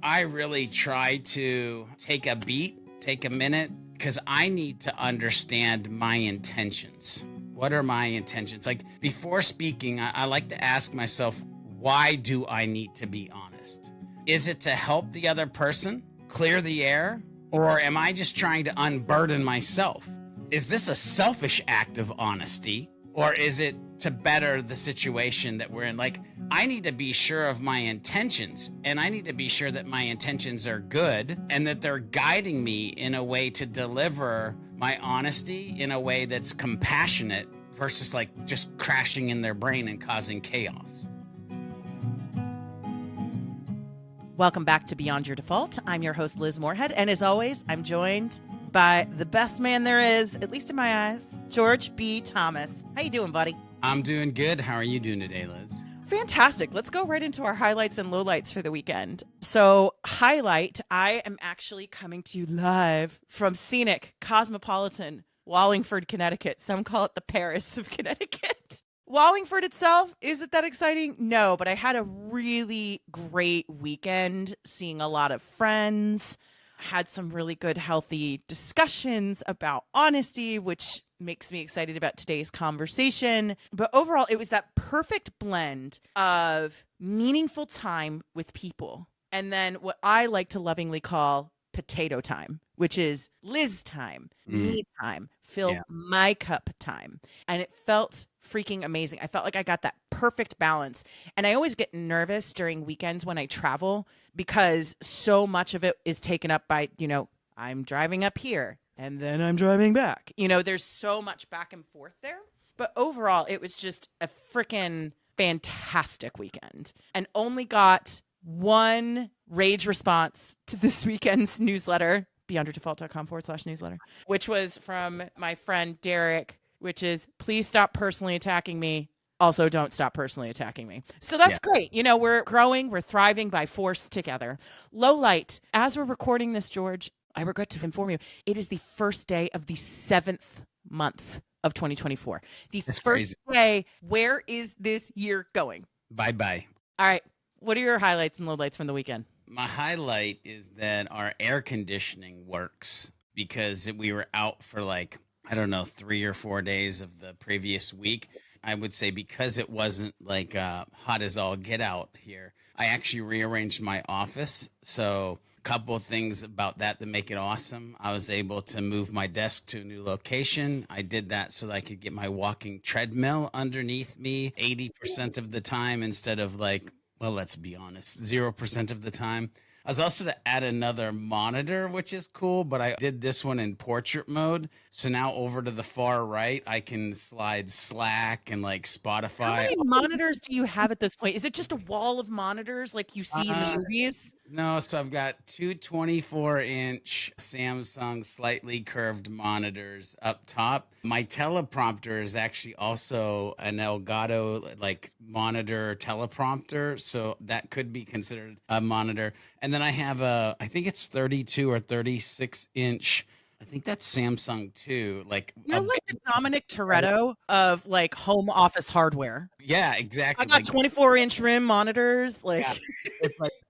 I really try to take a beat, take a minute, because I need to understand my intentions. What are my intentions? Like before speaking, I like to ask myself, why do I need to be honest? Is it to help the other person clear the air? Or am I just trying to unburden myself? Is this a selfish act of honesty? Or is it to better the situation that we're in? Like, I need to be sure of my intentions, and I need to be sure that my intentions are good and that they're guiding me in a way to deliver my honesty in a way that's compassionate versus like just crashing in their brain and causing chaos. Welcome back to Beyond Your Default. I'm your host, Liz Moorhead, and as always, I'm joined by the best man there is, at least in my eyes, George B. Thomas. How you doing, buddy? I'm doing good. How are you doing today, Liz? Fantastic. Let's go right into our highlights and lowlights for the weekend. So, highlight, I am actually coming to you live from scenic, cosmopolitan Wallingford, Connecticut. Some call it the Paris of Connecticut. Wallingford itself, is it that exciting? No, but I had a really great weekend seeing a lot of friends, had some really good, healthy discussions about honesty, which makes me excited about today's conversation. But overall, it was that perfect blend of meaningful time with people and then what I like to lovingly call potato time, which is Liz time, me time, fill my cup time. And it felt freaking amazing. I felt like I got that perfect balance. And I always get nervous during weekends when I travel because so much of it is taken up by, I'm driving up here and then I'm driving back. There's so much back and forth there. But overall, it was just a freaking fantastic weekend and only got one rage response to this weekend's newsletter, beyondyourdefault.com/newsletter, which was from my friend Derek, which is, please stop personally attacking me. Also, don't stop personally attacking me. So that's great. We're growing, we're thriving by force together. Low light, as we're recording this, George, I regret to inform you, it is the first day of the 7th month of 2024. That's first crazy. Day, where is this year going? Bye-bye. All right. What are your highlights and lowlights from the weekend? My highlight is that our air conditioning works because we were out for 3 or 4 days of the previous week. I would say because it wasn't hot as all get out here, I actually rearranged my office. So a couple of things about that make it awesome. I was able to move my desk to a new location. I did that so that I could get my walking treadmill underneath me 80% of the time instead of let's be honest, 0% of the time. I was also to add another monitor, which is cool, but I did this one in portrait mode. So now over to the far right, I can slide Slack and Spotify. How many monitors do you have at this point? Is it just a wall of monitors like you see in movies? No, so I've got two 24-inch Samsung slightly curved monitors up top. My teleprompter is actually also an Elgato monitor teleprompter, so that could be considered a monitor. And then I have I think it's 32 or 36-inch. I think that's Samsung too. You're like the Dominic Toretto of home office hardware. Yeah, exactly. I got 24-inch rim monitors. Yeah.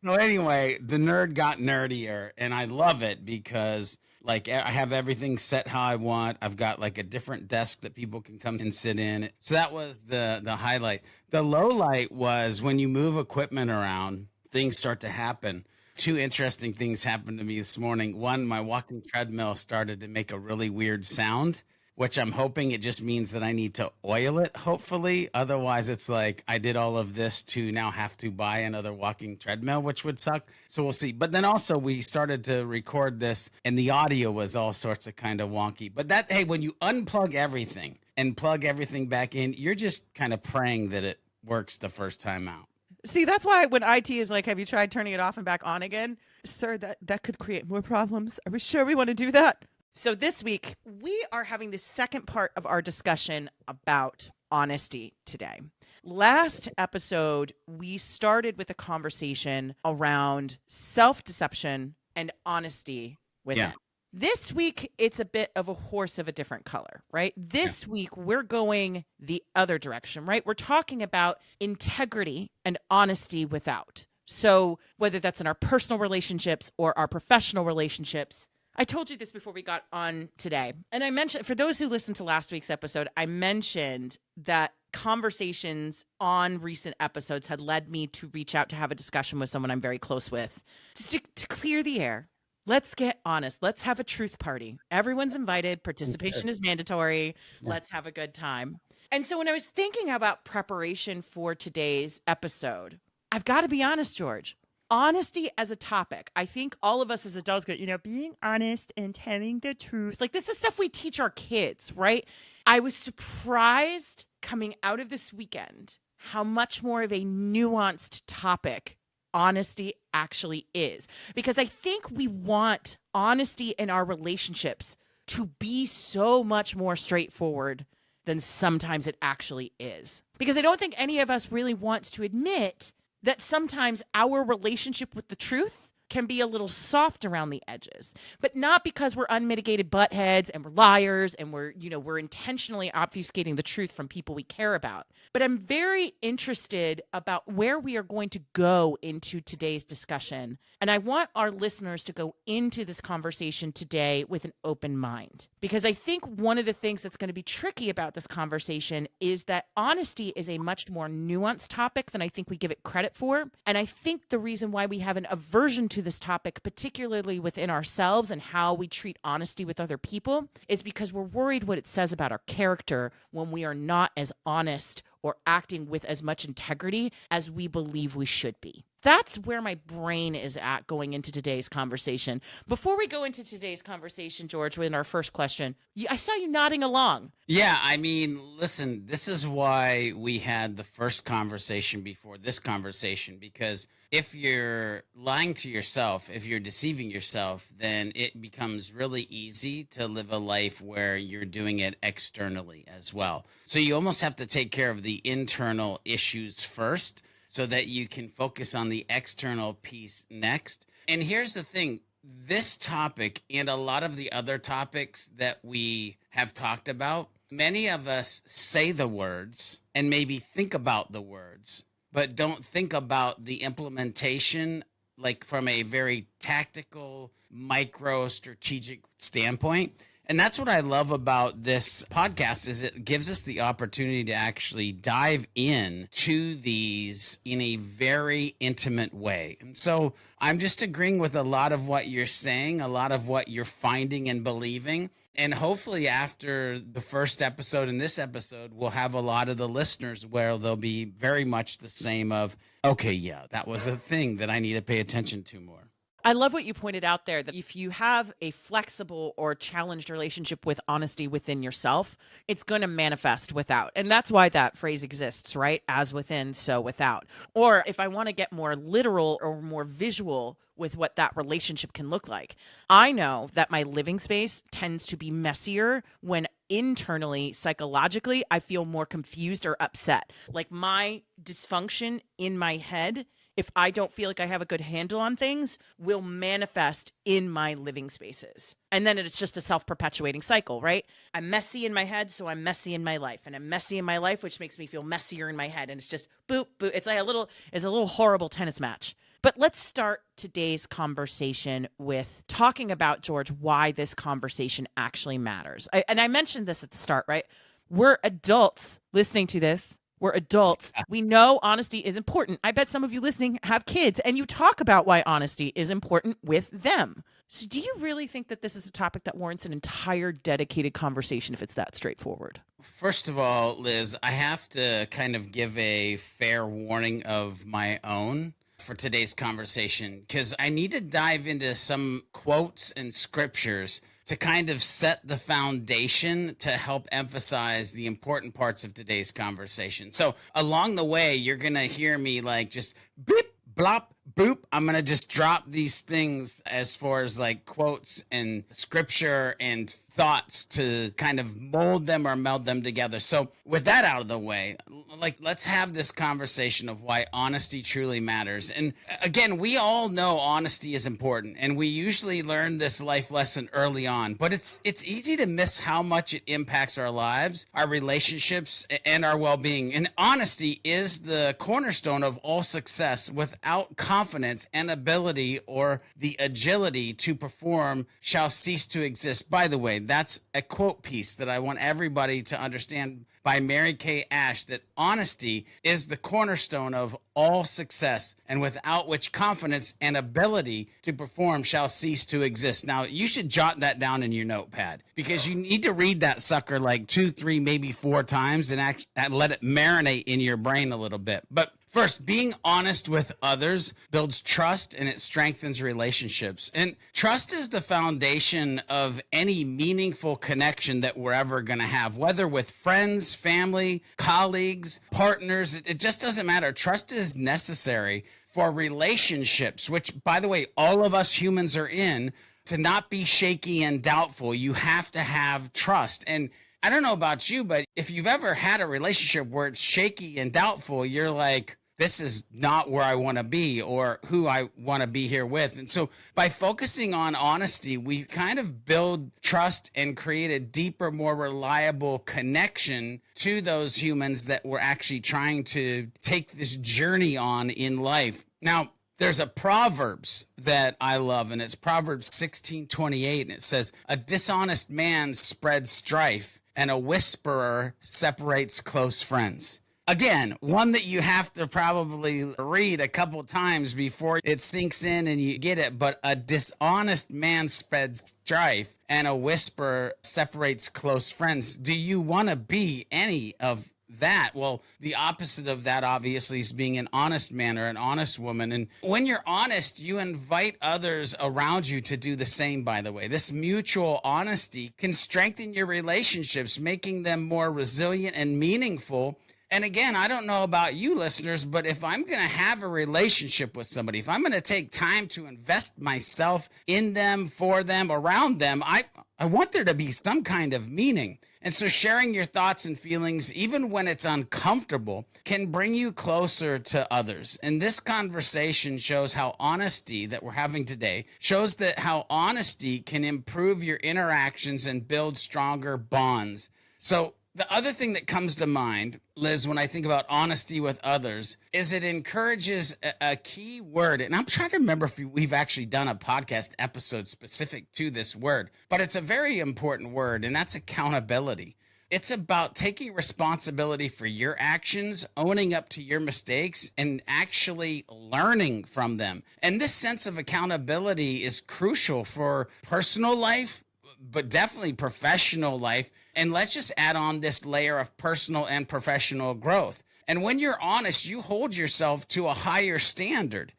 So anyway, the nerd got nerdier, and I love it because I have everything set how I want. I've got a different desk that people can come and sit in. So that was the highlight. The low light was when you move equipment around, things start to happen. Two interesting things happened to me this morning. One, my walking treadmill started to make a really weird sound, which I'm hoping it just means that I need to oil it, hopefully. Otherwise, it's I did all of this to now have to buy another walking treadmill, which would suck. So we'll see. But then also we started to record this and the audio was all sorts of kind of wonky. But when you unplug everything and plug everything back in, you're just kind of praying that it works the first time out. See, that's why when IT is have you tried turning it off and back on again? Sir, that could create more problems. Are we sure we want to do that? So this week, we are having the second part of our discussion about honesty today. Last episode, we started with a conversation around self-deception and honesty within. This week, it's a bit of a horse of a different color, right? This week, we're going the other direction, right? We're talking about integrity and honesty without. So whether that's in our personal relationships or our professional relationships, I told you this before we got on today. And I mentioned, for those who listened to last week's episode, I mentioned that conversations on recent episodes had led me to reach out to have a discussion with someone I'm very close with to clear the air. Let's get honest. Let's have a truth party. Everyone's invited. Participation is mandatory. Yeah. Let's have a good time. And so when I was thinking about preparation for today's episode, I've got to be honest, George. Honesty as a topic. I think all of us as adults go, being honest and telling the truth. Like, this is stuff we teach our kids, right? I was surprised coming out of this weekend how much more of a nuanced topic honesty actually is. Because I think we want honesty in our relationships to be so much more straightforward than sometimes it actually is. Because I don't think any of us really wants to admit that sometimes our relationship with the truth can be a little soft around the edges, but not because we're unmitigated buttheads and we're liars and we're intentionally obfuscating the truth from people we care about. But I'm very interested about where we are going to go into today's discussion. And I want our listeners to go into this conversation today with an open mind, because I think one of the things that's going to be tricky about this conversation is that honesty is a much more nuanced topic than I think we give it credit for. And I think the reason why we have an aversion to this topic, particularly within ourselves and how we treat honesty with other people, is because we're worried what it says about our character when we are not as honest or acting with as much integrity as we believe we should be. That's where my brain is at going into today's conversation. Before we go into today's conversation, George, with our first question, I saw you nodding along. Yeah, I mean, listen, this is why we had the first conversation before this conversation, because if you're lying to yourself, if you're deceiving yourself, then it becomes really easy to live a life where you're doing it externally as well. So you almost have to take care of the internal issues first so that you can focus on the external piece next. And here's the thing. This topic and a lot of the other topics that we have talked about, many of us say the words and maybe think about the words, but don't think about the implementation, like from a very tactical, micro strategic standpoint. And that's what I love about this podcast is it gives us the opportunity to actually dive in to these in a very intimate way. And so I'm just agreeing with a lot of what you're saying, a lot of what you're finding and believing. And hopefully after the first episode and this episode, we'll have a lot of the listeners where they'll be very much the same of, okay, yeah, that was a thing that I need to pay attention to more. I love what you pointed out there, that if you have a flexible or challenged relationship with honesty within yourself, it's going to manifest without. And that's why that phrase exists, right? As within, so without. Or if I want to get more literal or more visual with what that relationship can look like, I know that my living space tends to be messier when internally, psychologically, I feel more confused or upset. Like my dysfunction in my head, if I don't feel like I have a good handle on things, will manifest in my living spaces. And then it's just a self-perpetuating cycle, right? I'm messy in my head, so I'm messy in my life. And I'm messy in my life, which makes me feel messier in my head. And it's just boop, boop. It's like a little horrible tennis match. But let's start today's conversation with talking about, George, why this conversation actually matters. And I mentioned this at the start, right? We're adults listening to this. We're adults. We know honesty is important. I bet some of you listening have kids and you talk about why honesty is important with them. So do you really think that this is a topic that warrants an entire dedicated conversation if it's that straightforward? First of all, Liz, I have to kind of give a fair warning of my own for today's conversation, because I need to dive into some quotes and scriptures to kind of set the foundation to help emphasize the important parts of today's conversation. So along the way, you're going to hear me like just beep, blop, boop, I'm going to just drop these things as far as like quotes and scripture and thoughts to kind of mold them or meld them together. So with that out of the way, like let's have this conversation of why honesty truly matters. And again, we all know honesty is important, and we usually learn this life lesson early on, but it's easy to miss how much it impacts our lives, our relationships, and our well-being. And honesty is the cornerstone of all success. Without confidence and ability, or the agility to perform shall cease to exist. By the way, that's a quote piece that I want everybody to understand by Mary Kay Ash, that honesty is the cornerstone of all success, and without which confidence and ability to perform shall cease to exist. Now, you should jot that down in your notepad, because you need to read that sucker like 2, 3, maybe 4 times and let it marinate in your brain a little bit. But first, being honest with others builds trust, and it strengthens relationships. And trust is the foundation of any meaningful connection that we're ever going to have, whether with friends, family, colleagues, partners. It just doesn't matter. Trust is necessary for relationships, which, by the way, all of us humans are in. To not be shaky and doubtful, you have to have trust. And I don't know about you, but if you've ever had a relationship where it's shaky and doubtful, you're like, this is not where I want to be or who I want to be here with. And so by focusing on honesty, we kind of build trust and create a deeper, more reliable connection to those humans that we're actually trying to take this journey on in life. Now, there's a Proverbs that I love, and it's Proverbs 16:28, and it says, "A dishonest man spreads strife, and a whisperer separates close friends." Again, one that you have to probably read a couple times before it sinks in and you get it. But a dishonest man spreads strife, and a whisperer separates close friends. Do you want to be any of that? Well, the opposite of that obviously is being an honest man or an honest woman. And when you're honest, you invite others around you to do the same, by the way. This mutual honesty can strengthen your relationships, making them more resilient and meaningful. And again, I don't know about you listeners, but if I'm going to have a relationship with somebody, if I'm going to take time to invest myself in them, for them, around them, I want there to be some kind of meaning. And so sharing your thoughts and feelings, even when it's uncomfortable, can bring you closer to others. And this conversation shows how honesty that we're having today shows that how honesty can improve your interactions and build stronger bonds. So the other thing that comes to mind, Liz, when I think about honesty with others, is it encourages a key word. And I'm trying to remember if we've actually done a podcast episode specific to this word, but it's a very important word, and that's accountability. It's about taking responsibility for your actions, owning up to your mistakes, and actually learning from them. And this sense of accountability is crucial for personal life, but definitely professional life. And let's just add on this layer of personal and professional growth. And when you're honest, you hold yourself to a higher standard.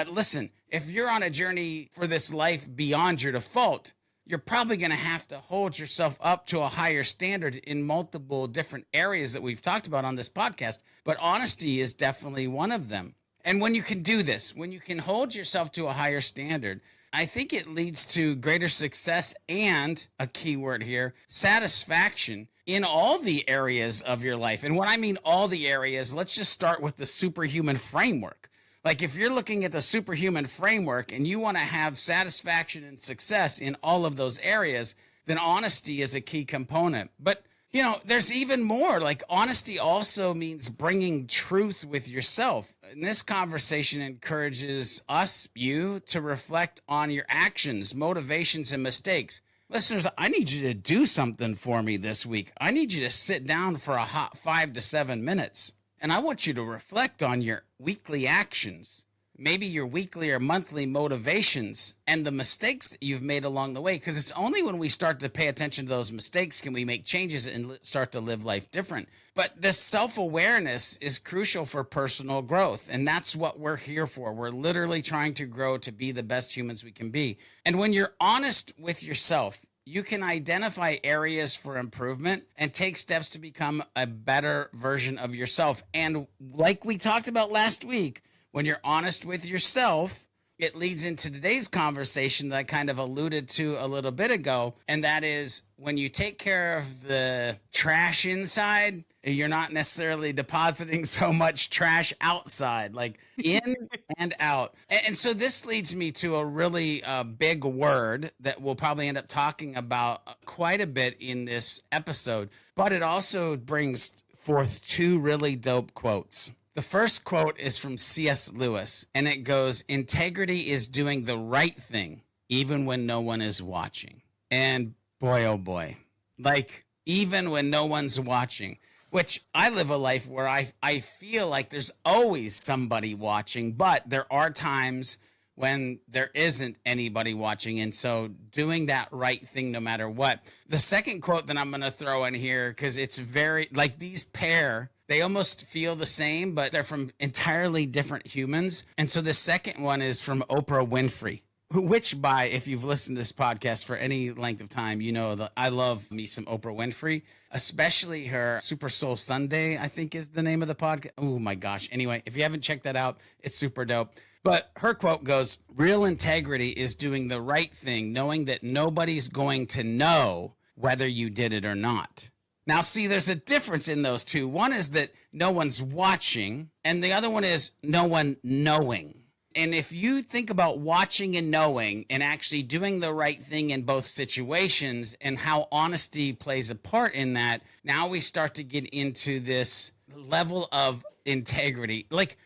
Listen, if you're on a journey for this life beyond your default, you're probably going to have to hold yourself up to a higher standard in multiple different areas that we've talked about on this podcast. But honesty is definitely one of them. And when you can do this, when you can hold yourself to a higher standard, I think it leads to greater success and, a key word here, satisfaction in all the areas of your life. And when I mean all the areas, let's just start with the superhuman framework. Like if you're looking at the superhuman framework and you want to have satisfaction and success in all of those areas, then honesty is a key component. But you know, there's even more. Like honesty also means bringing truth with yourself. And this conversation encourages you to reflect on your actions, motivations, and mistakes. Listeners, I need you to do something for me this week. I need you to sit down for a hot 5 to 7 minutes. And I want you to reflect on your weekly actions, maybe your weekly or monthly motivations, and the mistakes that you've made along the way. Because it's only when we start to pay attention to those mistakes can we make changes and start to live life different. But this self-awareness is crucial for personal growth. And that's what we're here for. We're literally trying to grow to be the best humans we can be. And when you're honest with yourself, you can identify areas for improvement and take steps to become a better version of yourself. And like we talked about last week, when you're honest with yourself, it leads into today's conversation that I kind of alluded to a little bit ago. And that is when you take care of the trash inside, you're not necessarily depositing so much trash outside, like in and out. And so this leads me to a really big word that we'll probably end up talking about quite a bit in this episode. But it also brings forth two really dope quotes. The first quote is from C.S. Lewis, and it goes, "Integrity is doing the right thing, even when no one is watching." And boy, oh boy, like even when no one's watching, which I live a life where I feel like there's always somebody watching, but there are times when there isn't anybody watching. And so doing that right thing no matter what. The second quote that I'm going to throw in here, because it's very like these pair, they almost feel the same, but they're from entirely different humans. And so the second one is from Oprah Winfrey, which if you've listened to this podcast for any length of time, you know that I love me some Oprah Winfrey, especially her Super Soul Sunday, I think is the name of the podcast. Oh my gosh. Anyway, if you haven't checked that out, it's super dope. But her quote goes, "Real integrity is doing the right thing, knowing that nobody's going to know whether you did it or not." Now, see, there's a difference in those two. One is that no one's watching, and the other one is no one knowing. And if you think about watching and knowing and actually doing the right thing in both situations and how honesty plays a part in that, now we start to get into this level of integrity. Like,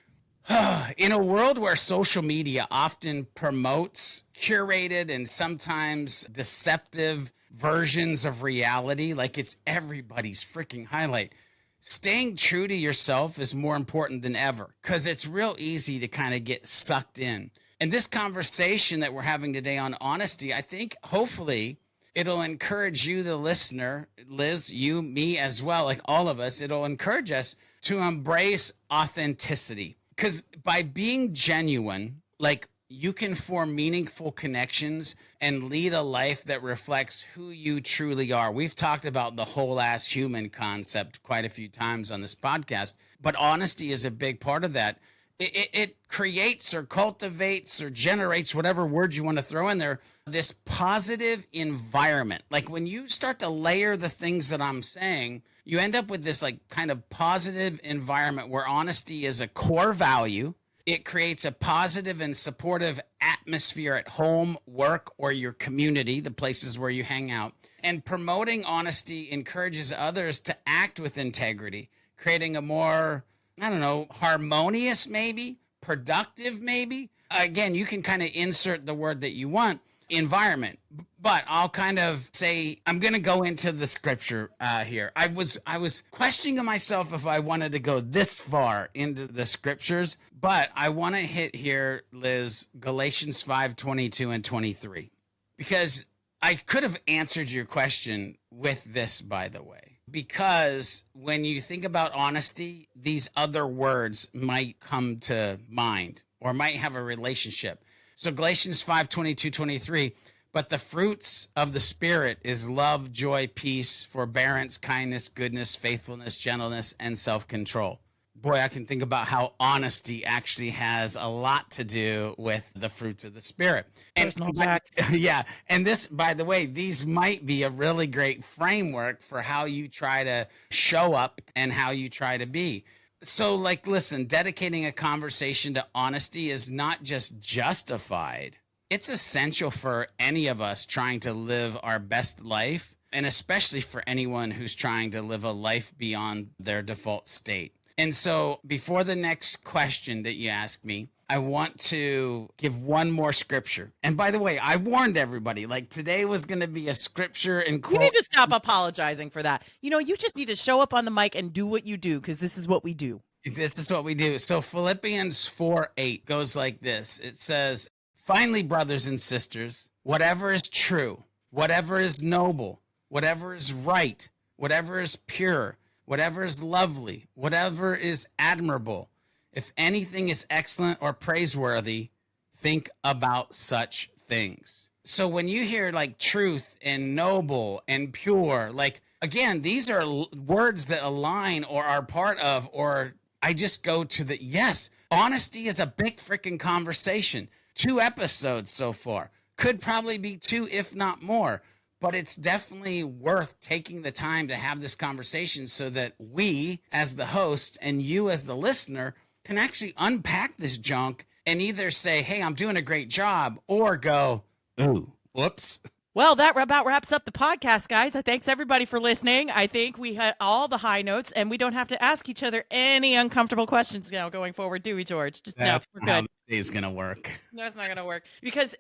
in a world where social media often promotes curated and sometimes deceptive versions of reality, like it's everybody's freaking highlight, staying true to yourself is more important than ever because it's real easy to kind of get sucked in. And this conversation that we're having today on honesty, I think hopefully it'll encourage you, the listener, Liz, you, me as well, like all of us, it'll encourage us to embrace authenticity. Because by being genuine, like you can form meaningful connections and lead a life that reflects who you truly are. We've talked about the whole ass human concept quite a few times on this podcast, but honesty is a big part of that. It creates or cultivates or generates, whatever word you want to throw in there, this positive environment. Like when you start to layer the things that I'm saying, you end up with this like kind of positive environment where honesty is a core value. It creates a positive and supportive atmosphere at home, work, or your community, the places where you hang out. And promoting honesty encourages others to act with integrity, creating a more, I don't know, harmonious maybe, productive maybe. Again, you can kind of insert the word that you want, environment. But I'll kind of say, I'm going to go into the scripture here. I was questioning myself if I wanted to go this far into the scriptures, but I want to hit here, Liz, Galatians 5:22 and 23, because I could have answered your question with this, by the way, because when you think about honesty, these other words might come to mind or might have a relationship. So Galatians 5:22, 23, but the fruits of the Spirit is love, joy, peace, forbearance, kindness, goodness, faithfulness, gentleness, and self-control. Boy, I can think about how honesty actually has a lot to do with the fruits of the Spirit. Personal attack. Yeah. And this, by the way, these might be a really great framework for how you try to show up and how you try to be. So, like, listen, dedicating a conversation to honesty is not just justified. It's essential for any of us trying to live our best life, and especially for anyone who's trying to live a life beyond their default state. And so before the next question that you ask me, I want to give one more scripture. And by the way, I warned everybody, like today was going to be a scripture and quote. You need to stop apologizing for that. You know, you just need to show up on the mic and do what you do, because this is what we do. This is what we do. So Philippians 4:8 goes like this. It says, finally, brothers and sisters, whatever is true, whatever is noble, whatever is right, whatever is pure, whatever is lovely, whatever is admirable, if anything is excellent or praiseworthy, think about such things. So when you hear like truth and noble and pure, like, again, these are words that align or are part of, or I just go to the, yes, Honesty is a big freaking conversation. 2 episodes so far. Could probably be 2, if not more. But it's definitely worth taking the time to have this conversation so that we, as the host, and you, as the listener, can actually unpack this junk and either say, hey, I'm doing a great job, or go, ooh, whoops. Well, that about wraps up the podcast, guys. Thanks everybody for listening. I think we had all the high notes, and we don't have to ask each other any uncomfortable questions now going forward, do we, George? Just no, That's we're how good. this is going to work. No, it's not going to work because,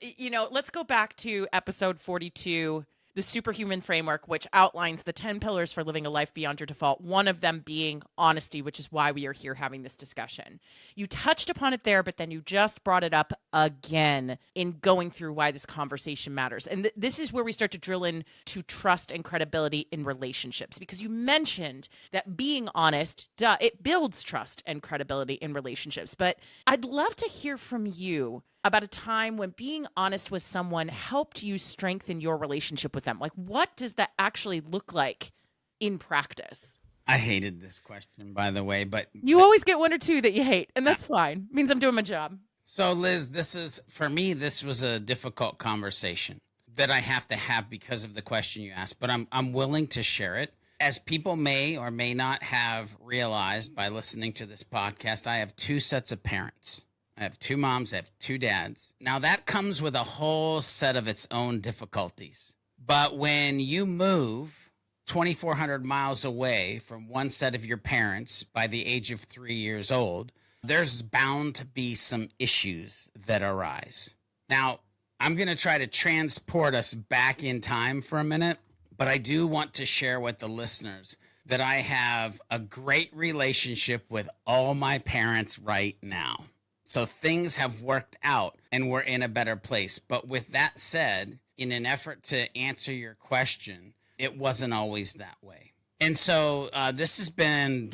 let's go back to episode 42, the superhuman framework, which outlines the 10 pillars for living a life beyond your default, one of them being honesty, which is why we are here having this discussion. You touched upon it there, but then you just brought it up again in going through why this conversation matters. And this is where we start to drill into trust and credibility in relationships, because you mentioned that being honest, it builds trust and credibility in relationships. But I'd love to hear from you about a time when being honest with someone helped you strengthen your relationship with them. Like, what does that actually look like in practice? I hated this question, by the way, but you always get one or two that you hate, and that's fine. It means I'm doing my job. So, Liz, for me, this was a difficult conversation that I have to have because of the question you asked, but I'm willing to share it. As people may or may not have realized by listening to this podcast, I have 2 sets of parents. I have 2 moms, I have 2 dads. Now, that comes with a whole set of its own difficulties. But when you move 2,400 miles away from one set of your parents by the age of 3 years old, there's bound to be some issues that arise. Now, I'm going to try to transport us back in time for a minute, but I do want to share with the listeners that I have a great relationship with all my parents right now. So things have worked out and we're in a better place. But with that said, in an effort to answer your question, it wasn't always that way. And so this has been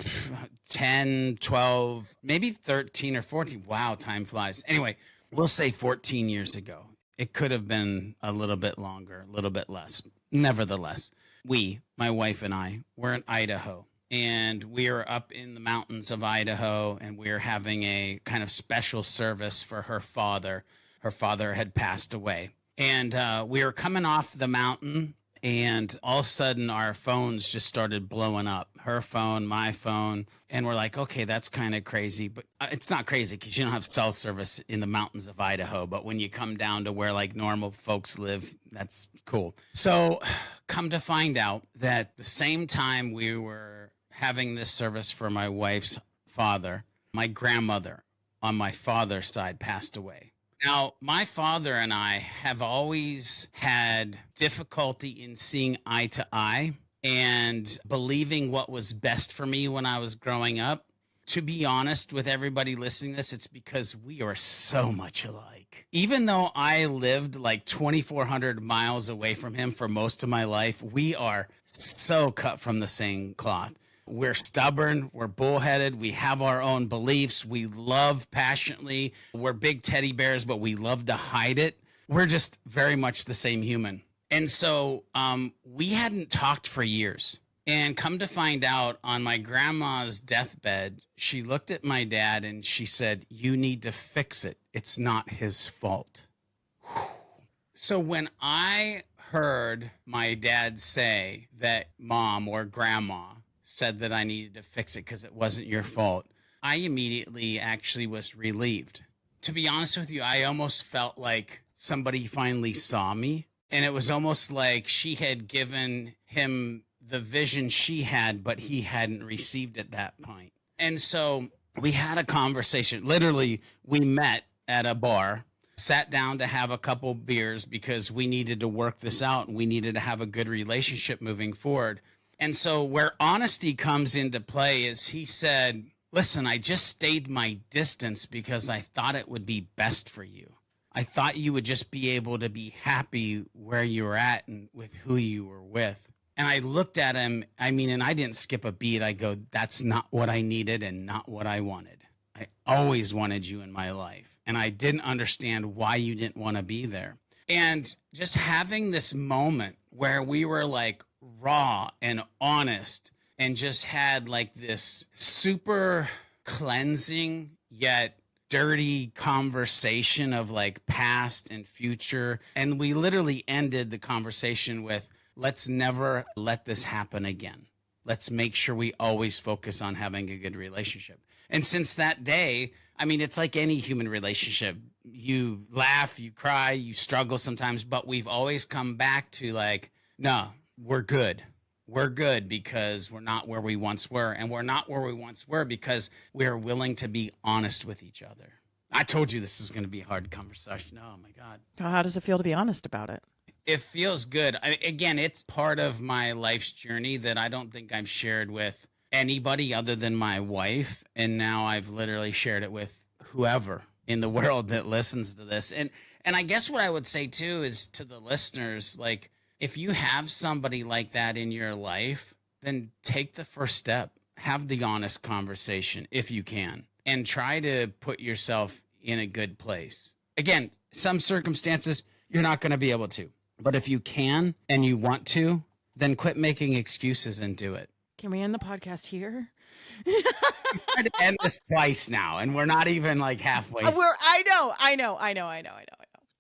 10, 12, maybe 13 or 14. Wow, time flies. Anyway, we'll say 14 years ago. It could have been a little bit longer, a little bit less. Nevertheless, my wife and I, were in Idaho. And we are up in the mountains of Idaho, and we are having a kind of special service for her father. Her father had passed away. And we were coming off the mountain, and all of a sudden our phones just started blowing up. Her phone, my phone. And we're like, okay, that's kind of crazy. But it's not crazy because you don't have cell service in the mountains of Idaho. But when you come down to where like normal folks live, that's cool. So come to find out that the same time we were having this service for my wife's father, my grandmother on my father's side passed away. Now, my father and I have always had difficulty in seeing eye to eye and believing what was best for me when I was growing up. To be honest with everybody listening to this, it's because we are so much alike. Even though I lived like 2,400 miles away from him for most of my life, we are so cut from the same cloth. We're stubborn. We're bullheaded. We have our own beliefs. We love passionately. We're big teddy bears, but we love to hide it. We're just very much the same human. And so we hadn't talked for years. And come to find out, on my grandma's deathbed, she looked at my dad and she said, "You need to fix it. It's not his fault." So when I heard my dad say that mom or grandma said that I needed to fix it because it wasn't your fault, I immediately actually was relieved. To be honest with you, I almost felt like somebody finally saw me. And it was almost like she had given him the vision she had, but he hadn't received at that point. And so we had a conversation. Literally, we met at a bar, sat down to have a couple beers because we needed to work this out and we needed to have a good relationship moving forward. And so where honesty comes into play is he said, "Listen, I just stayed my distance because I thought it would be best for you. I thought you would just be able to be happy where you were at and with who you were with." And I looked at him, and I didn't skip a beat. I go, "That's not what I needed and not what I wanted. I always wanted you in my life. And I didn't understand why you didn't want to be there." And just having this moment where we were like raw and honest and just had like this super cleansing yet dirty conversation of like past and future. And we literally ended the conversation with, let's never let this happen again. Let's make sure we always focus on having a good relationship. And since that day, I mean, it's like any human relationship. You laugh, you cry, you struggle sometimes, but we've always come back to like, no, we're good. We're good because we're not where we once were. And we're not where we once were because we're willing to be honest with each other. I told you this was going to be a hard conversation. Oh, my God. How does it feel to be honest about it? It feels good. Again, it's part of my life's journey that I don't think I've shared with anybody other than my wife. And now I've literally shared it with whoever in the world that listens to this. And I guess what I would say, too, is to the listeners, like, if you have somebody like that in your life, then take the first step. Have the honest conversation if you can, and try to put yourself in a good place. Again, some circumstances you're not going to be able to, but if you can and you want to, then quit making excuses and do it. Can we end the podcast here? We tried to end this twice now, and we're not even like halfway. I know.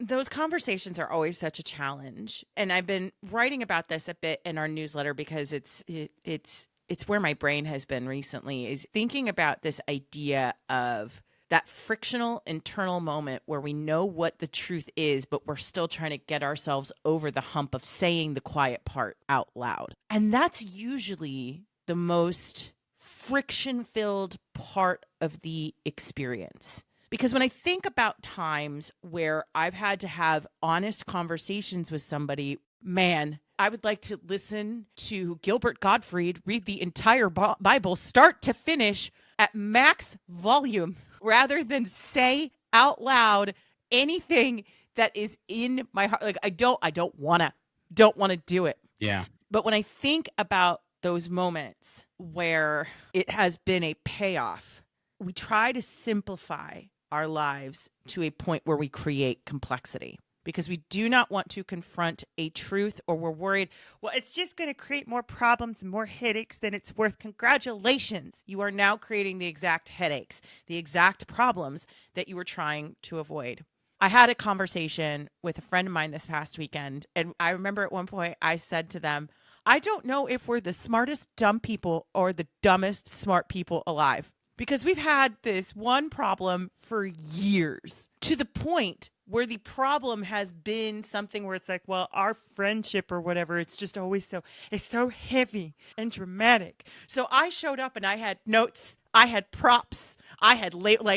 Those conversations are always such a challenge. And I've been writing about this a bit in our newsletter because it's where my brain has been recently, is thinking about this idea of that frictional internal moment where we know what the truth is, but we're still trying to get ourselves over the hump of saying the quiet part out loud. And that's usually the most friction-filled part of the experience. Because when I think about times where I've had to have honest conversations with somebody, man, I would like to listen to Gilbert Gottfried read the entire Bible, start to finish, at max volume, rather than say out loud anything that is in my heart. Like, I don't want to do it. Yeah. But when I think about those moments where it has been a payoff, we try to simplify our lives to a point where we create complexity, because we do not want to confront a truth, or we're worried, well, it's just going to create more problems and more headaches than it's worth. Congratulations. You are now creating the exact headaches, the exact problems that you were trying to avoid. I had a conversation with a friend of mine this past weekend, and I remember at one point I said to them, I don't know if we're the smartest dumb people or the dumbest smart people alive. Because we've had this one problem for years, to the point where the problem has been something where it's like, well, our friendship or whatever, it's just always it's so heavy and dramatic. So I showed up and I had notes, I had props, I had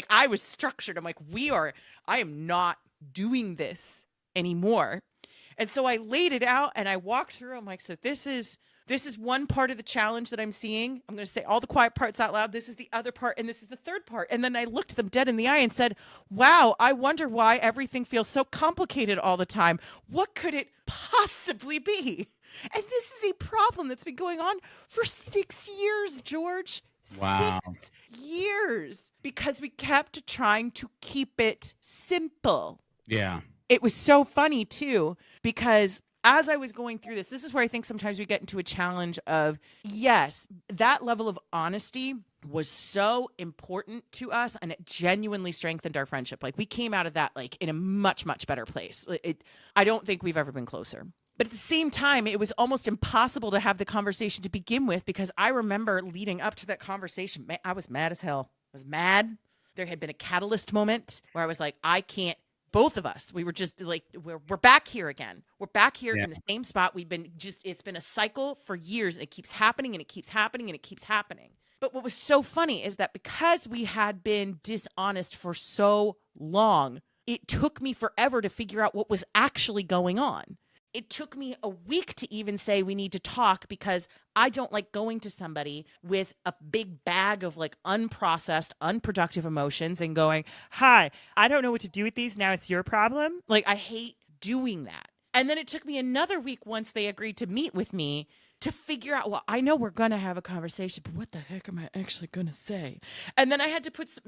I was structured. I'm like, I am not doing this anymore. And so I laid it out and I walked through. I'm like, so this is one part of the challenge that I'm seeing. I'm going to say all the quiet parts out loud. This is the other part, and this is the third part. And then I looked them dead in the eye and said, wow, I wonder why everything feels so complicated all the time. What could it possibly be? And this is a problem that's been going on for 6 years, George. Wow. 6 years. Because we kept trying to keep it simple. Yeah. It was so funny, too, because as I was going through this is where I think sometimes we get into a challenge of, yes, that level of honesty was so important to us, and it genuinely strengthened our friendship. Like, we came out of that like in a much, much better place. I don't think we've ever been closer. But at the same time, it was almost impossible to have the conversation to begin with, because I remember leading up to that conversation, man, I was mad as hell. I was mad. There had been a catalyst moment where I was like, I can't. Both of us, we were just like, we're back here again. We're back here in the same spot. It's been a cycle for years, and it keeps happening and it keeps happening and it keeps happening. But what was so funny is that because we had been dishonest for so long, it took me forever to figure out what was actually going on. It took me a week to even say we need to talk, because I don't like going to somebody with a big bag of like unprocessed, unproductive emotions and going, hi, I don't know what to do with these. Now it's your problem. Like, I hate doing that. And then it took me another week, once they agreed to meet with me, to figure out, well, I know we're going to have a conversation, but what the heck am I actually going to say? And then I had to put some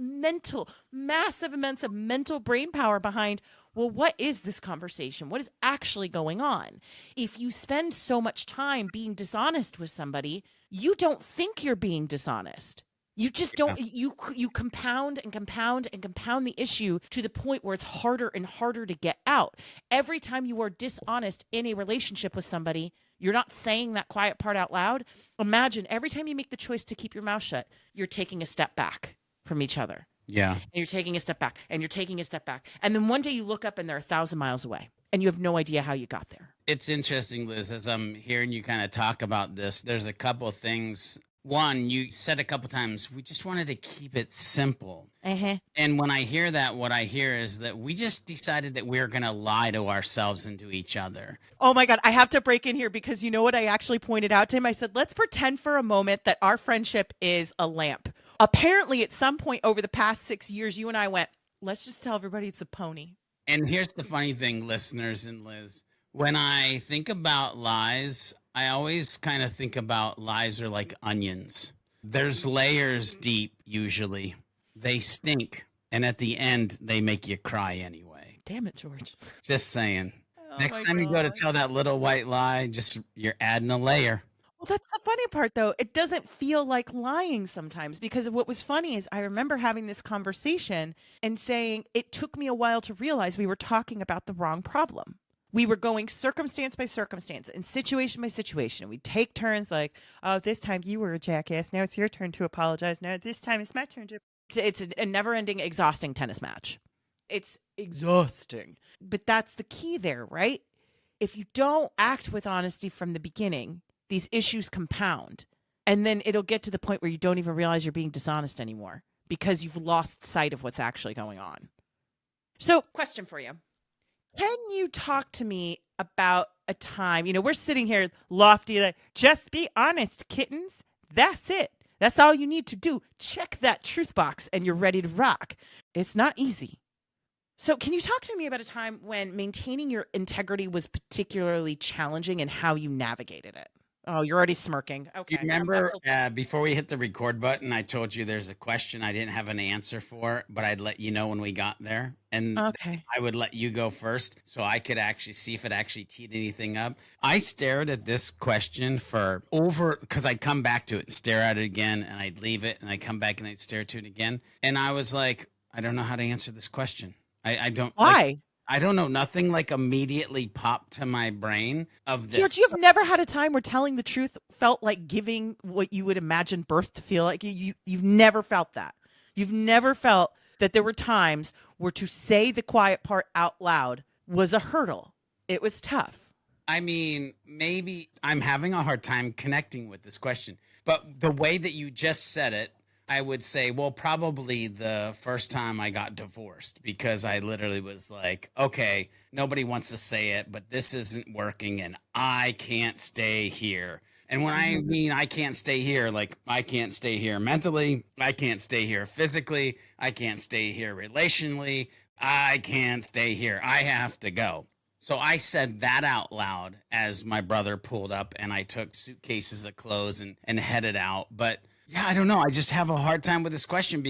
massive amounts of mental brain power behind, well, what is this conversation? What is actually going on? If you spend so much time being dishonest with somebody, you don't think you're being dishonest. You just don't, you compound and compound and compound the issue to the point where it's harder and harder to get out. Every time you are dishonest in a relationship with somebody, you're not saying that quiet part out loud. Imagine every time you make the choice to keep your mouth shut, you're taking a step back from each other. Yeah. And you're taking a step back and you're taking a step back. And then one day you look up and they're 1,000 miles away and you have no idea how you got there. It's interesting, Liz, as I'm hearing you kind of talk about this, there's a couple of things. One, you said a couple times, we just wanted to keep it simple. And when I hear that, what I hear is that we just decided that we're going to lie to ourselves and to each other. Oh my God, I have to break in here because you know what I actually pointed out to him? I said, let's pretend for a moment that our friendship is a lamp. Apparently, at some point over the past 6 years, you and I went, let's just tell everybody it's a pony. And here's the funny thing, listeners and Liz. When I think about lies, I always kind of think about lies are like onions. There's layers deep, usually. They stink. And at the end, they make you cry anyway. Damn it, George. Just saying. Oh Next my time you go to God. tell that little white lie, just you're adding a layer. Well, that's the funny part, though. It doesn't feel like lying sometimes because what was funny is I remember having this conversation and saying it took me a while to realize we were talking about the wrong problem. We were going circumstance by circumstance and situation by situation. We'd take turns like, oh, this time you were a jackass. Now it's your turn to apologize. Now this time it's my turn to. It's a never-ending, exhausting tennis match. It's exhausting. But that's the key there, right? If you don't act with honesty from the beginning, these issues compound. And then it'll get to the point where you don't even realize you're being dishonest anymore because you've lost sight of what's actually going on. So, question for you. Can you talk to me about a time, we're sitting here lofty, like, just be honest, kittens. That's it. That's all you need to do. Check that truth box and you're ready to rock. It's not easy. So can you talk to me about a time when maintaining your integrity was particularly challenging and how you navigated it? Oh, you're already smirking. Okay. You remember before we hit the record button, I told you there's a question I didn't have an answer for, but I'd let you know when we got there. And okay. I would let you go first so I could actually see if it actually teed anything up. I stared at this question because I'd come back to it and stare at it again, and I'd leave it, and I'd come back and I'd stare to it again. And I was like, I don't know how to answer this question. I don't. Why? I don't know. Nothing like immediately popped to my brain of this. George, you've never had a time where telling the truth felt like giving what you would imagine birth to feel like. You've never felt that. You've never felt that there were times where to say the quiet part out loud was a hurdle. It was tough. I mean, maybe I'm having a hard time connecting with this question, but the way that you just said it, I would say, well, probably the first time I got divorced, because I literally was like, okay, nobody wants to say it, but this isn't working and I can't stay here. And when I mean I can't stay here, like I can't stay here mentally, I can't stay here physically, I can't stay here relationally, I can't stay here. I have to go. So I said that out loud as my brother pulled up and I took suitcases of clothes and headed out. But yeah, I don't know. I just have a hard time with this question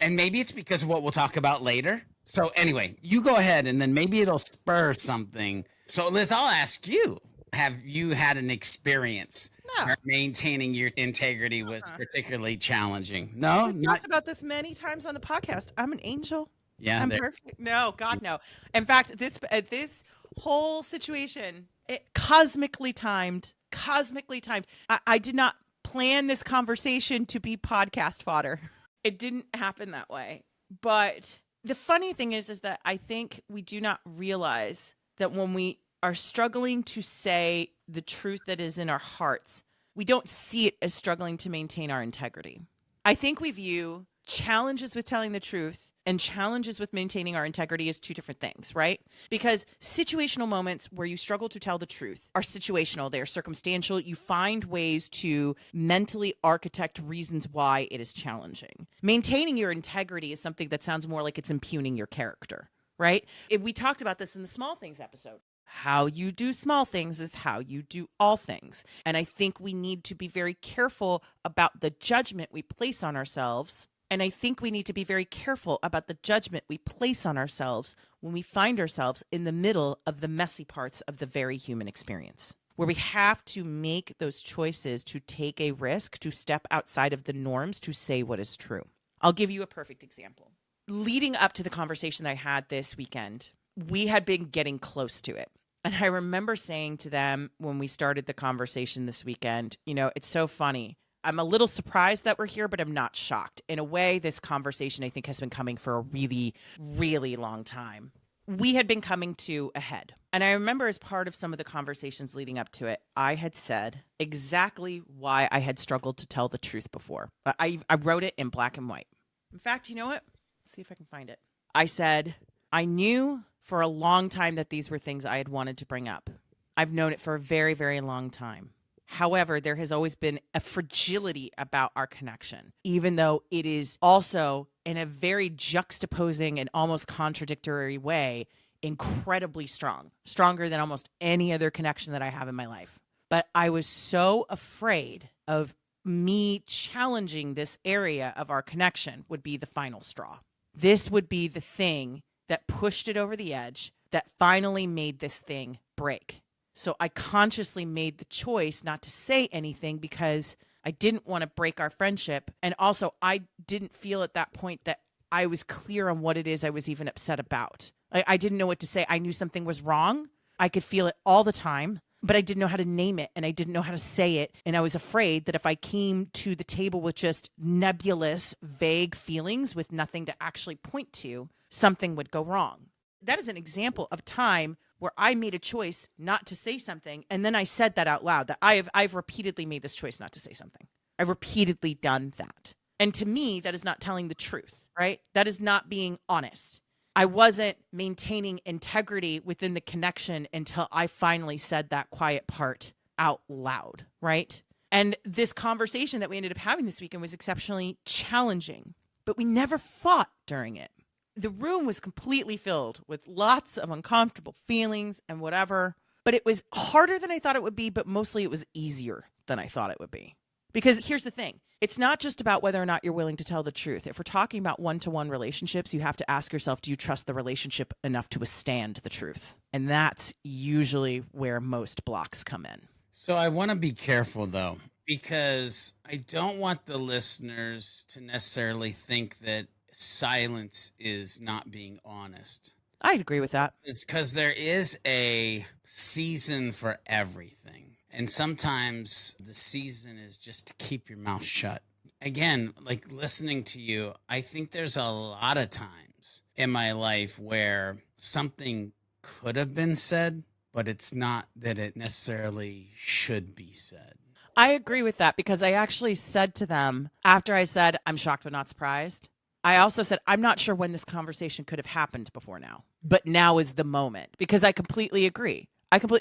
and maybe it's because of what we'll talk about later. So anyway, you go ahead and then maybe it'll spur something. So Liz, I'll ask you, have you had an experience where maintaining your integrity was particularly challenging? No? We've talked about this many times on the podcast. I'm an angel. Yeah. I'm perfect. No, God, no. In fact, this whole situation, cosmically timed. I did not plan this conversation to be podcast fodder. It didn't happen that way. But the funny thing is that I think we do not realize that when we are struggling to say the truth that is in our hearts, we don't see it as struggling to maintain our integrity. I think we view challenges with telling the truth and challenges with maintaining our integrity as two different things, right? Because situational moments where you struggle to tell the truth are situational. They're circumstantial. You find ways to mentally architect reasons why it is challenging. Maintaining your integrity is something that sounds more like it's impugning your character, right? We talked about this in the small things episode. How you do small things is how you do all things. And I think we need to be very careful about the judgment we place on ourselves. And I think we need to be very careful about the judgment we place on ourselves when we find ourselves in the middle of the messy parts of the very human experience. where we have to make those choices to take a risk, to step outside of the norms, to say what is true. I'll give you a perfect example. Leading up to the conversation that I had this weekend, we had been getting close to it. And I remember saying to them when we started the conversation this weekend, it's so funny. I'm a little surprised that we're here, but I'm not shocked. In a way, this conversation, I think, has been coming for a really, really long time. We had been coming to a head. And I remember as part of some of the conversations leading up to it, I had said exactly why I had struggled to tell the truth before. I wrote it in black and white. In fact, you know what? Let's see if I can find it. I said, I knew for a long time that these were things I had wanted to bring up. I've known it for a very, very long time. However, there has always been a fragility about our connection, even though it is also in a very juxtaposing and almost contradictory way, incredibly strong, stronger than almost any other connection that I have in my life. But I was so afraid of me challenging this area of our connection would be the final straw. This would be the thing that pushed it over the edge, that finally made this thing break. So I consciously made the choice not to say anything because I didn't want to break our friendship. And also, I didn't feel at that point that I was clear on what it is I was even upset about. I didn't know what to say. I knew something was wrong. I could feel it all the time, but I didn't know how to name it and I didn't know how to say it. And I was afraid that if I came to the table with just nebulous, vague feelings with nothing to actually point to, something would go wrong. That is an example of time where I made a choice not to say something, and then I said that out loud, that I've repeatedly made this choice not to say something. I've repeatedly done that. And to me, that is not telling the truth, right? That is not being honest. I wasn't maintaining integrity within the connection until I finally said that quiet part out loud, right? And this conversation that we ended up having this weekend was exceptionally challenging, but we never fought during it. The room was completely filled with lots of uncomfortable feelings and whatever, but it was harder than I thought it would be, but mostly it was easier than I thought it would be. Because here's the thing. It's not just about whether or not you're willing to tell the truth. If we're talking about one-to-one relationships, you have to ask yourself, do you trust the relationship enough to withstand the truth? And that's usually where most blocks come in. So I want to be careful, though, because I don't want the listeners to necessarily think that silence is not being honest. I'd agree with that. It's because there is a season for everything. And sometimes the season is just to keep your mouth shut. Again, like listening to you, I think there's a lot of times in my life where something could have been said, but it's not that it necessarily should be said. I agree with that because I actually said to them after I said, I'm shocked but not surprised. I also said, I'm not sure when this conversation could have happened before now, but now is the moment because I completely agree.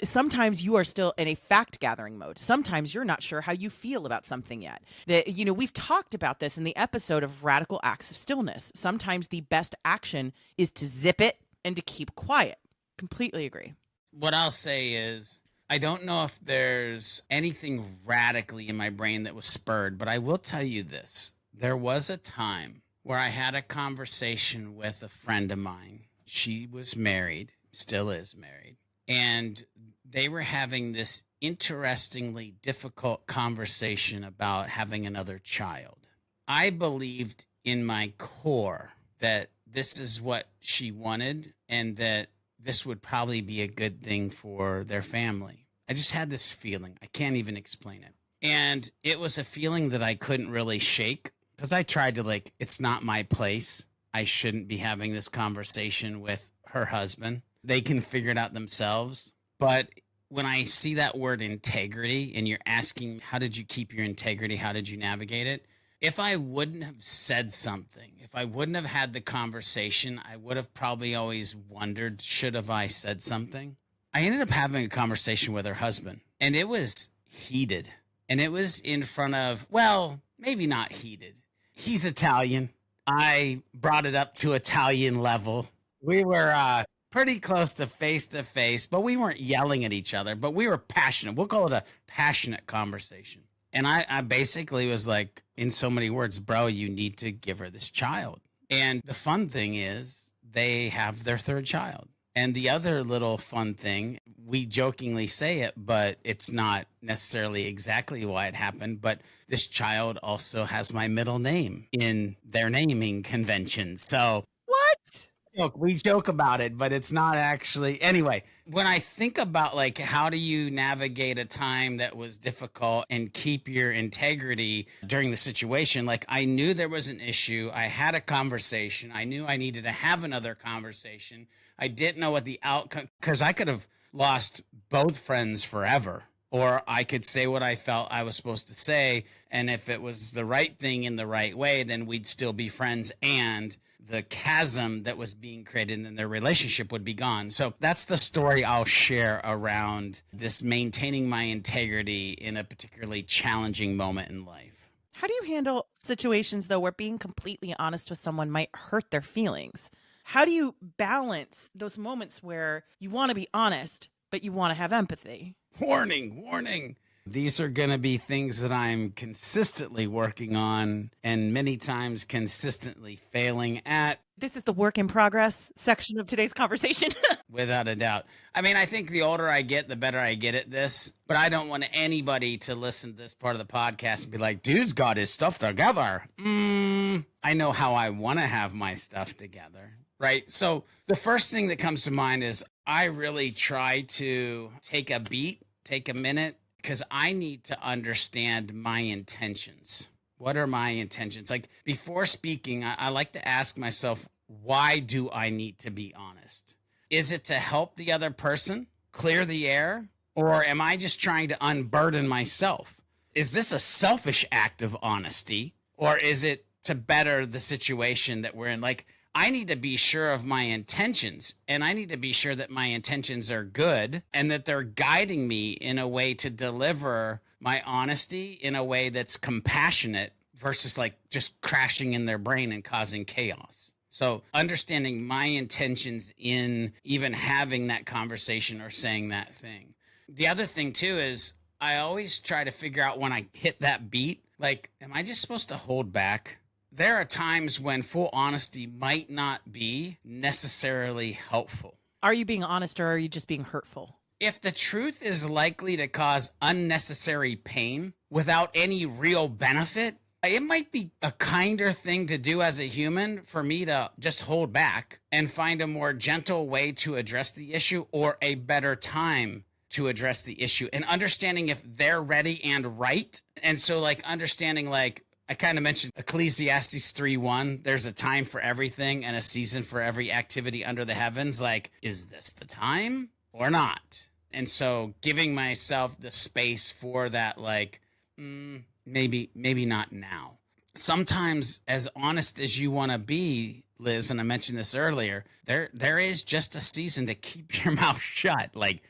Sometimes you are still in a fact gathering mode. Sometimes you're not sure how you feel about something yet. We've talked about this in the episode of Radical Acts of Stillness. Sometimes the best action is to zip it and to keep quiet. Completely agree. What I'll say is, I don't know if there's anything radically in my brain that was spurred, but I will tell you this. There was a time where I had a conversation with a friend of mine. She was married, still is married, and they were having this interestingly difficult conversation about having another child. I believed in my core that this is what she wanted and that this would probably be a good thing for their family. I just had this feeling. I can't even explain it. And it was a feeling that I couldn't really shake. Because I tried to it's not my place. I shouldn't be having this conversation with her husband. They can figure it out themselves. But when I see that word integrity and you're asking, how did you keep your integrity? How did you navigate it? If I wouldn't have said something, if I wouldn't have had the conversation, I would have probably always wondered, should have I said something? I ended up having a conversation with her husband and it was heated. And it was in front of, well, maybe not heated. He's Italian. I brought it up to Italian level. We were pretty close to face, but we weren't yelling at each other, but we were passionate. We'll call it a passionate conversation. And I basically was like, in so many words, bro, you need to give her this child. And the fun thing is they have their third child. And the other little fun thing, we jokingly say it, but it's not necessarily exactly why it happened. But this child also has my middle name in their naming convention. So What? we joke about it, but it's not actually. Anyway, when I think about like how do you navigate a time that was difficult and keep your integrity during the situation, like I knew there was an issue. I had a conversation. I knew I needed to have another conversation. I didn't know what the outcome, because I could have lost both friends forever. Or I could say what I felt I was supposed to say. And if it was the right thing in the right way, then we'd still be friends. And the chasm that was being created in their relationship would be gone. So that's the story I'll share around this maintaining my integrity in a particularly challenging moment in life. How do you handle situations, though, where being completely honest with someone might hurt their feelings? How do you balance those moments where you want to be honest, but you want to have empathy? Warning, warning. These are going to be things that I'm consistently working on and many times consistently failing at. This is the work in progress section of today's conversation. Without a doubt. I mean, I think the older I get, the better I get at this. But I don't want anybody to listen to this part of the podcast and be like, dude's got his stuff together. I know how I want to have my stuff together, right? So the first thing that comes to mind is I really try to take a beat, take a minute, because I need to understand my intentions. What are my intentions? Like before speaking, I like to ask myself, why do I need to be honest? Is it to help the other person clear the air? Or am I just trying to unburden myself? Is this a selfish act of honesty? Or is it to better the situation that we're in? Like, I need to be sure of my intentions, and I need to be sure that my intentions are good and that they're guiding me in a way to deliver my honesty in a way that's compassionate versus like just crashing in their brain and causing chaos. So understanding my intentions in even having that conversation or saying that thing. The other thing too is I always try to figure out when I hit that beat, like, am I just supposed to hold back? There are times when full honesty might not be necessarily helpful. Are you being honest or are you just being hurtful? If the truth is likely to cause unnecessary pain without any real benefit, it might be a kinder thing to do as a human for me to just hold back and find a more gentle way to address the issue or a better time to address the issue and understanding if they're ready and right. And so like understanding like, I kind of mentioned Ecclesiastes 3:1. There's a time for everything and a season for every activity under the heavens. Like, is this the time or not? And so giving myself the space for that, like, maybe not now. Sometimes as honest as you want to be, Liz, and I mentioned this earlier, there is just a season to keep your mouth shut. Like,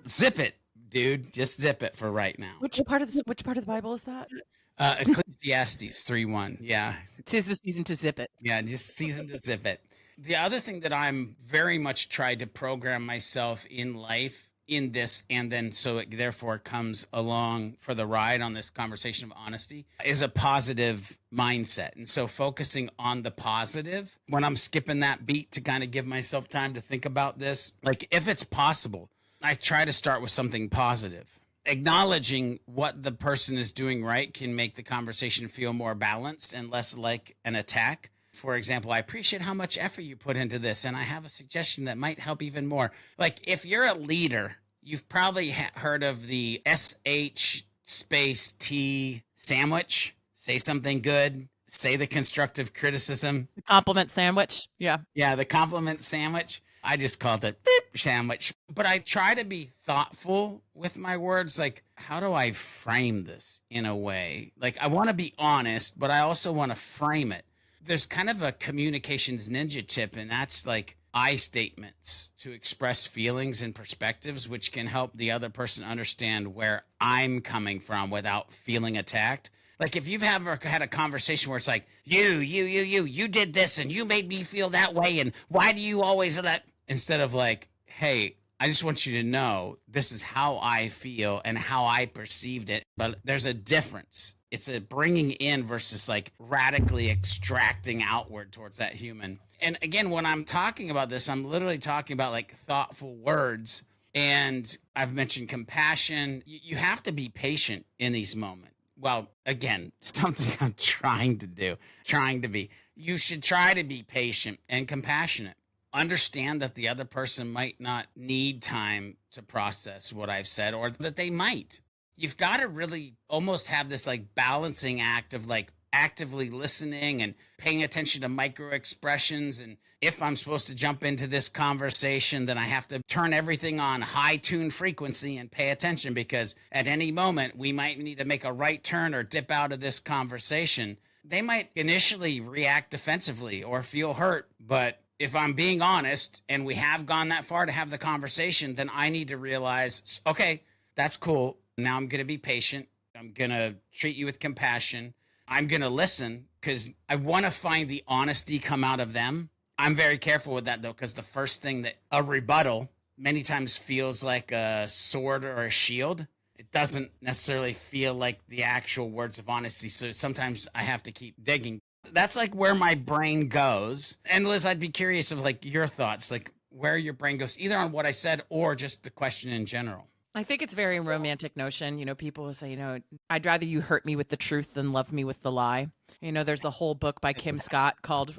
zip it, dude. Just zip it for right now. Which part of the Bible is that? Ecclesiastes 3:1. Yeah. 'Tis the season to zip it. Yeah, just season to zip it. The other thing that I'm very much tried to program myself in life in this, and then so it therefore comes along for the ride on this conversation of honesty, is a positive mindset. And so focusing on the positive when I'm skipping that beat to kind of give myself time to think about this, like if it's possible, I try to start with something positive. Acknowledging what the person is doing right can make the conversation feel more balanced and less like an attack. For example, I appreciate how much effort you put into this, and I have a suggestion that might help even more. Like if you're a leader, you've probably heard of the SH space T sandwich. Say something good. Say the constructive criticism. The compliment sandwich. Yeah. Yeah, the compliment sandwich. I just called it beep sandwich. But I try to be thoughtful with my words. Like, how do I frame this in a way? Like, I want to be honest, but I also want to frame it. There's kind of a communications ninja tip, and that's like I statements to express feelings and perspectives, which can help the other person understand where I'm coming from without feeling attacked. Like if you've ever had a conversation where it's like, you did this and you made me feel that way. And why do you always that? Instead of like, hey, I just want you to know this is how I feel and how I perceived it. But there's a difference. It's a bringing in versus like radically extracting outward towards that human. And again, when I'm talking about this, I'm literally talking about like thoughtful words. And I've mentioned compassion. You have to be patient in these moments. Well, again, something I'm trying to be. You should try to be patient and compassionate. Understand that the other person might not need time to process what I've said, or that they might. You've got to really almost have this like balancing act of like actively listening and paying attention to micro expressions. And if I'm supposed to jump into this conversation, then I have to turn everything on high tune frequency and pay attention, because at any moment we might need to make a right turn or dip out of this conversation. They might initially react defensively or feel hurt, but if I'm being honest and we have gone that far to have the conversation, then I need to realize, okay, that's cool. Now I'm going to be patient. I'm going to treat you with compassion. I'm going to listen because I want to find the honesty come out of them. I'm very careful with that, though, because the first thing that a rebuttal many times feels like a sword or a shield. It doesn't necessarily feel like the actual words of honesty. So sometimes I have to keep digging. That's like where my brain goes. And Liz, I'd be curious of like your thoughts, like where your brain goes, either on what I said or just the question in general. I think it's a very romantic notion. People will say, I'd rather you hurt me with the truth than love me with the lie. There's the whole book by Kim Scott called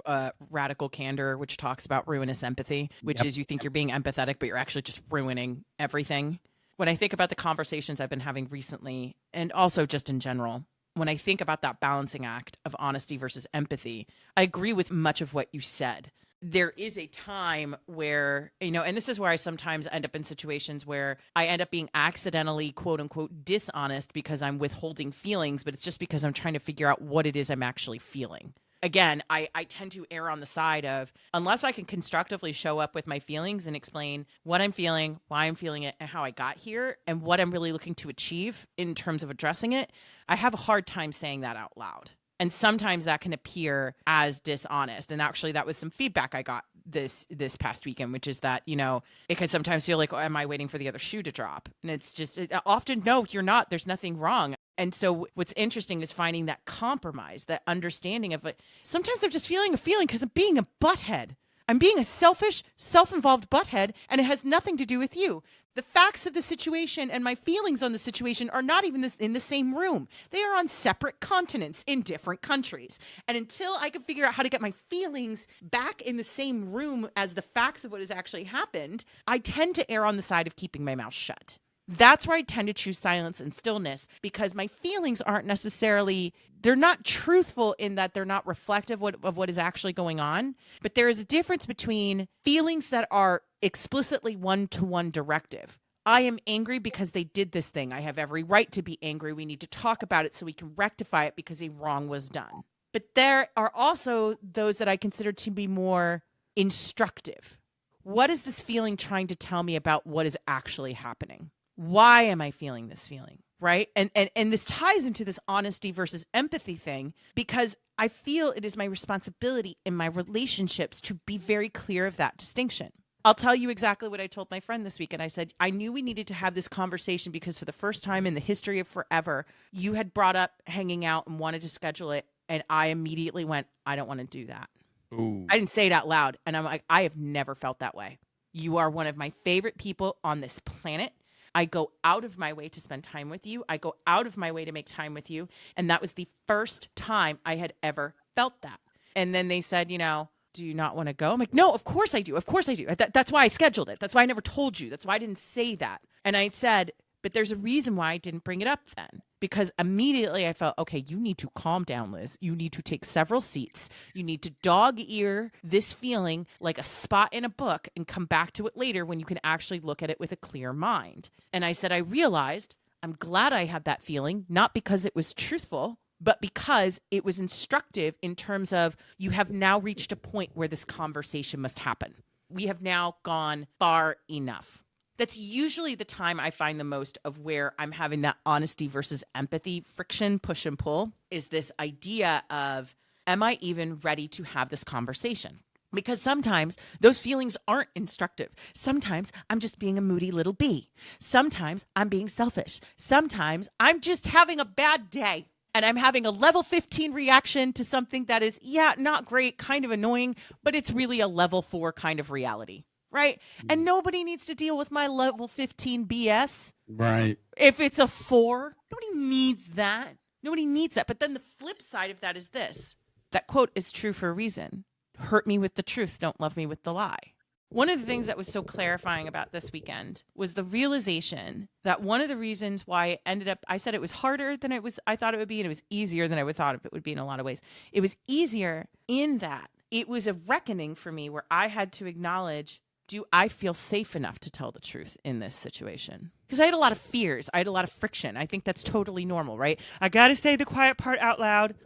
Radical Candor, which talks about ruinous empathy, which is you think you're being empathetic, but you're actually just ruining everything. When I think about the conversations I've been having recently, and also just in general, when I think about that balancing act of honesty versus empathy, I agree with much of what you said. There is a time where, and this is where I sometimes end up in situations where I end up being accidentally, quote unquote, dishonest because I'm withholding feelings, but it's just because I'm trying to figure out what it is I'm actually feeling. Again, I tend to err on the side of, unless I can constructively show up with my feelings and explain what I'm feeling, why I'm feeling it, and how I got here, and what I'm really looking to achieve in terms of addressing it, I have a hard time saying that out loud. And sometimes that can appear as dishonest. And actually, that was some feedback I got this past weekend, which is that, it can sometimes feel like, oh, am I waiting for the other shoe to drop? And it's just often, no, you're not. There's nothing wrong. And so what's interesting is finding that compromise, that understanding of it. Sometimes I'm just feeling a feeling because I'm being a butthead. I'm being a selfish, self-involved butthead, and it has nothing to do with you. The facts of the situation and my feelings on the situation are not even in the same room. They are on separate continents in different countries. And until I can figure out how to get my feelings back in the same room as the facts of what has actually happened, I tend to err on the side of keeping my mouth shut. That's where I tend to choose silence and stillness, because my feelings aren't necessarily, they're not truthful in that they're not reflective of what is actually going on. But there is a difference between feelings that are explicitly one-to-one directive. I am angry because they did this thing. I have every right to be angry. We need to talk about it so we can rectify it because a wrong was done. But there are also those that I consider to be more instructive. What is this feeling trying to tell me about what is actually happening? Why am I feeling this feeling, right? And this ties into this honesty versus empathy thing, because I feel it is my responsibility in my relationships to be very clear of that distinction. I'll tell you exactly what I told my friend this week. And I said, I knew we needed to have this conversation because for the first time in the history of forever, you had brought up hanging out and wanted to schedule it. And I immediately went, I don't want to do that. Ooh. I didn't say it out loud. And I'm like, I have never felt that way. You are one of my favorite people on this planet. I go out of my way to spend time with you. I go out of my way to make time with you. And that was the first time I had ever felt that. And then they said, do you not want to go? I'm like, no, of course I do. Of course I do. That's why I scheduled it. That's why I never told you. That's why I didn't say that. And I said, but there's a reason why I didn't bring it up then. Because immediately I felt, okay, you need to calm down, Liz. You need to take several seats. You need to dog ear this feeling like a spot in a book and come back to it later when you can actually look at it with a clear mind. And I said, I realized I'm glad I had that feeling, not because it was truthful, but because it was instructive in terms of you have now reached a point where this conversation must happen. We have now gone far enough. That's usually the time I find the most of where I'm having that honesty versus empathy friction, push and pull, is this idea of, am I even ready to have this conversation? Because sometimes those feelings aren't instructive. Sometimes I'm just being a moody little bee. Sometimes I'm being selfish. Sometimes I'm just having a bad day. And I'm having a level 15 reaction to something that is, yeah, not great, kind of annoying, but it's really a level 4 kind of reality, right? And nobody needs to deal with my level 15 BS. Right. If it's a 4, nobody needs that. Nobody needs that. But then the flip side of that is this. That quote is true for a reason. Hurt me with the truth, don't love me with the lie. One of the things that was so clarifying about this weekend was the realization that one of the reasons why it ended up, I said it was harder than I thought it would be, and it was easier than I would thought it would be in a lot of ways. It was easier in that it was a reckoning for me where I had to acknowledge, do I feel safe enough to tell the truth in this situation? Because I had a lot of fears. I had a lot of friction. I think that's totally normal, right? I got to say the quiet part out loud.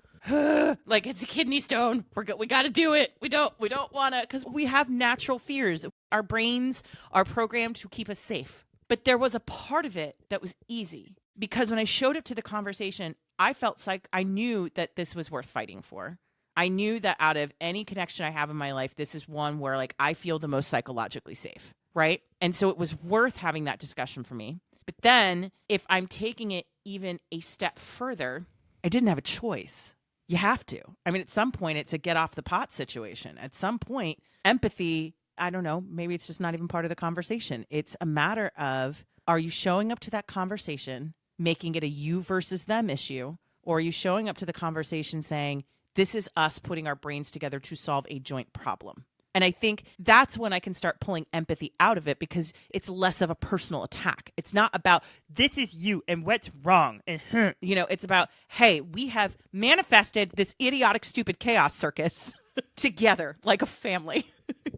Like it's a kidney stone. We got to do it. We don't want to, because we have natural fears. Our brains are programmed to keep us safe. But there was a part of it that was easy because when I showed up to the conversation, I felt like I knew that this was worth fighting for. I knew that out of any connection I have in my life, this is one where like I feel the most psychologically safe, right? And so it was worth having that discussion for me. But then if I'm taking it even a step further, I didn't have a choice. You have to. I mean, at some point, it's a get off the pot situation. At some point, empathy, I don't know, maybe it's just not even part of the conversation. It's a matter of, are you showing up to that conversation, making it a you versus them issue? Or are you showing up to the conversation saying, this is us putting our brains together to solve a joint problem? And I think that's when I can start pulling empathy out of it because it's less of a personal attack. It's not about, this is you and what's wrong. And, it's about, hey, we have manifested this idiotic, stupid chaos circus together like a family.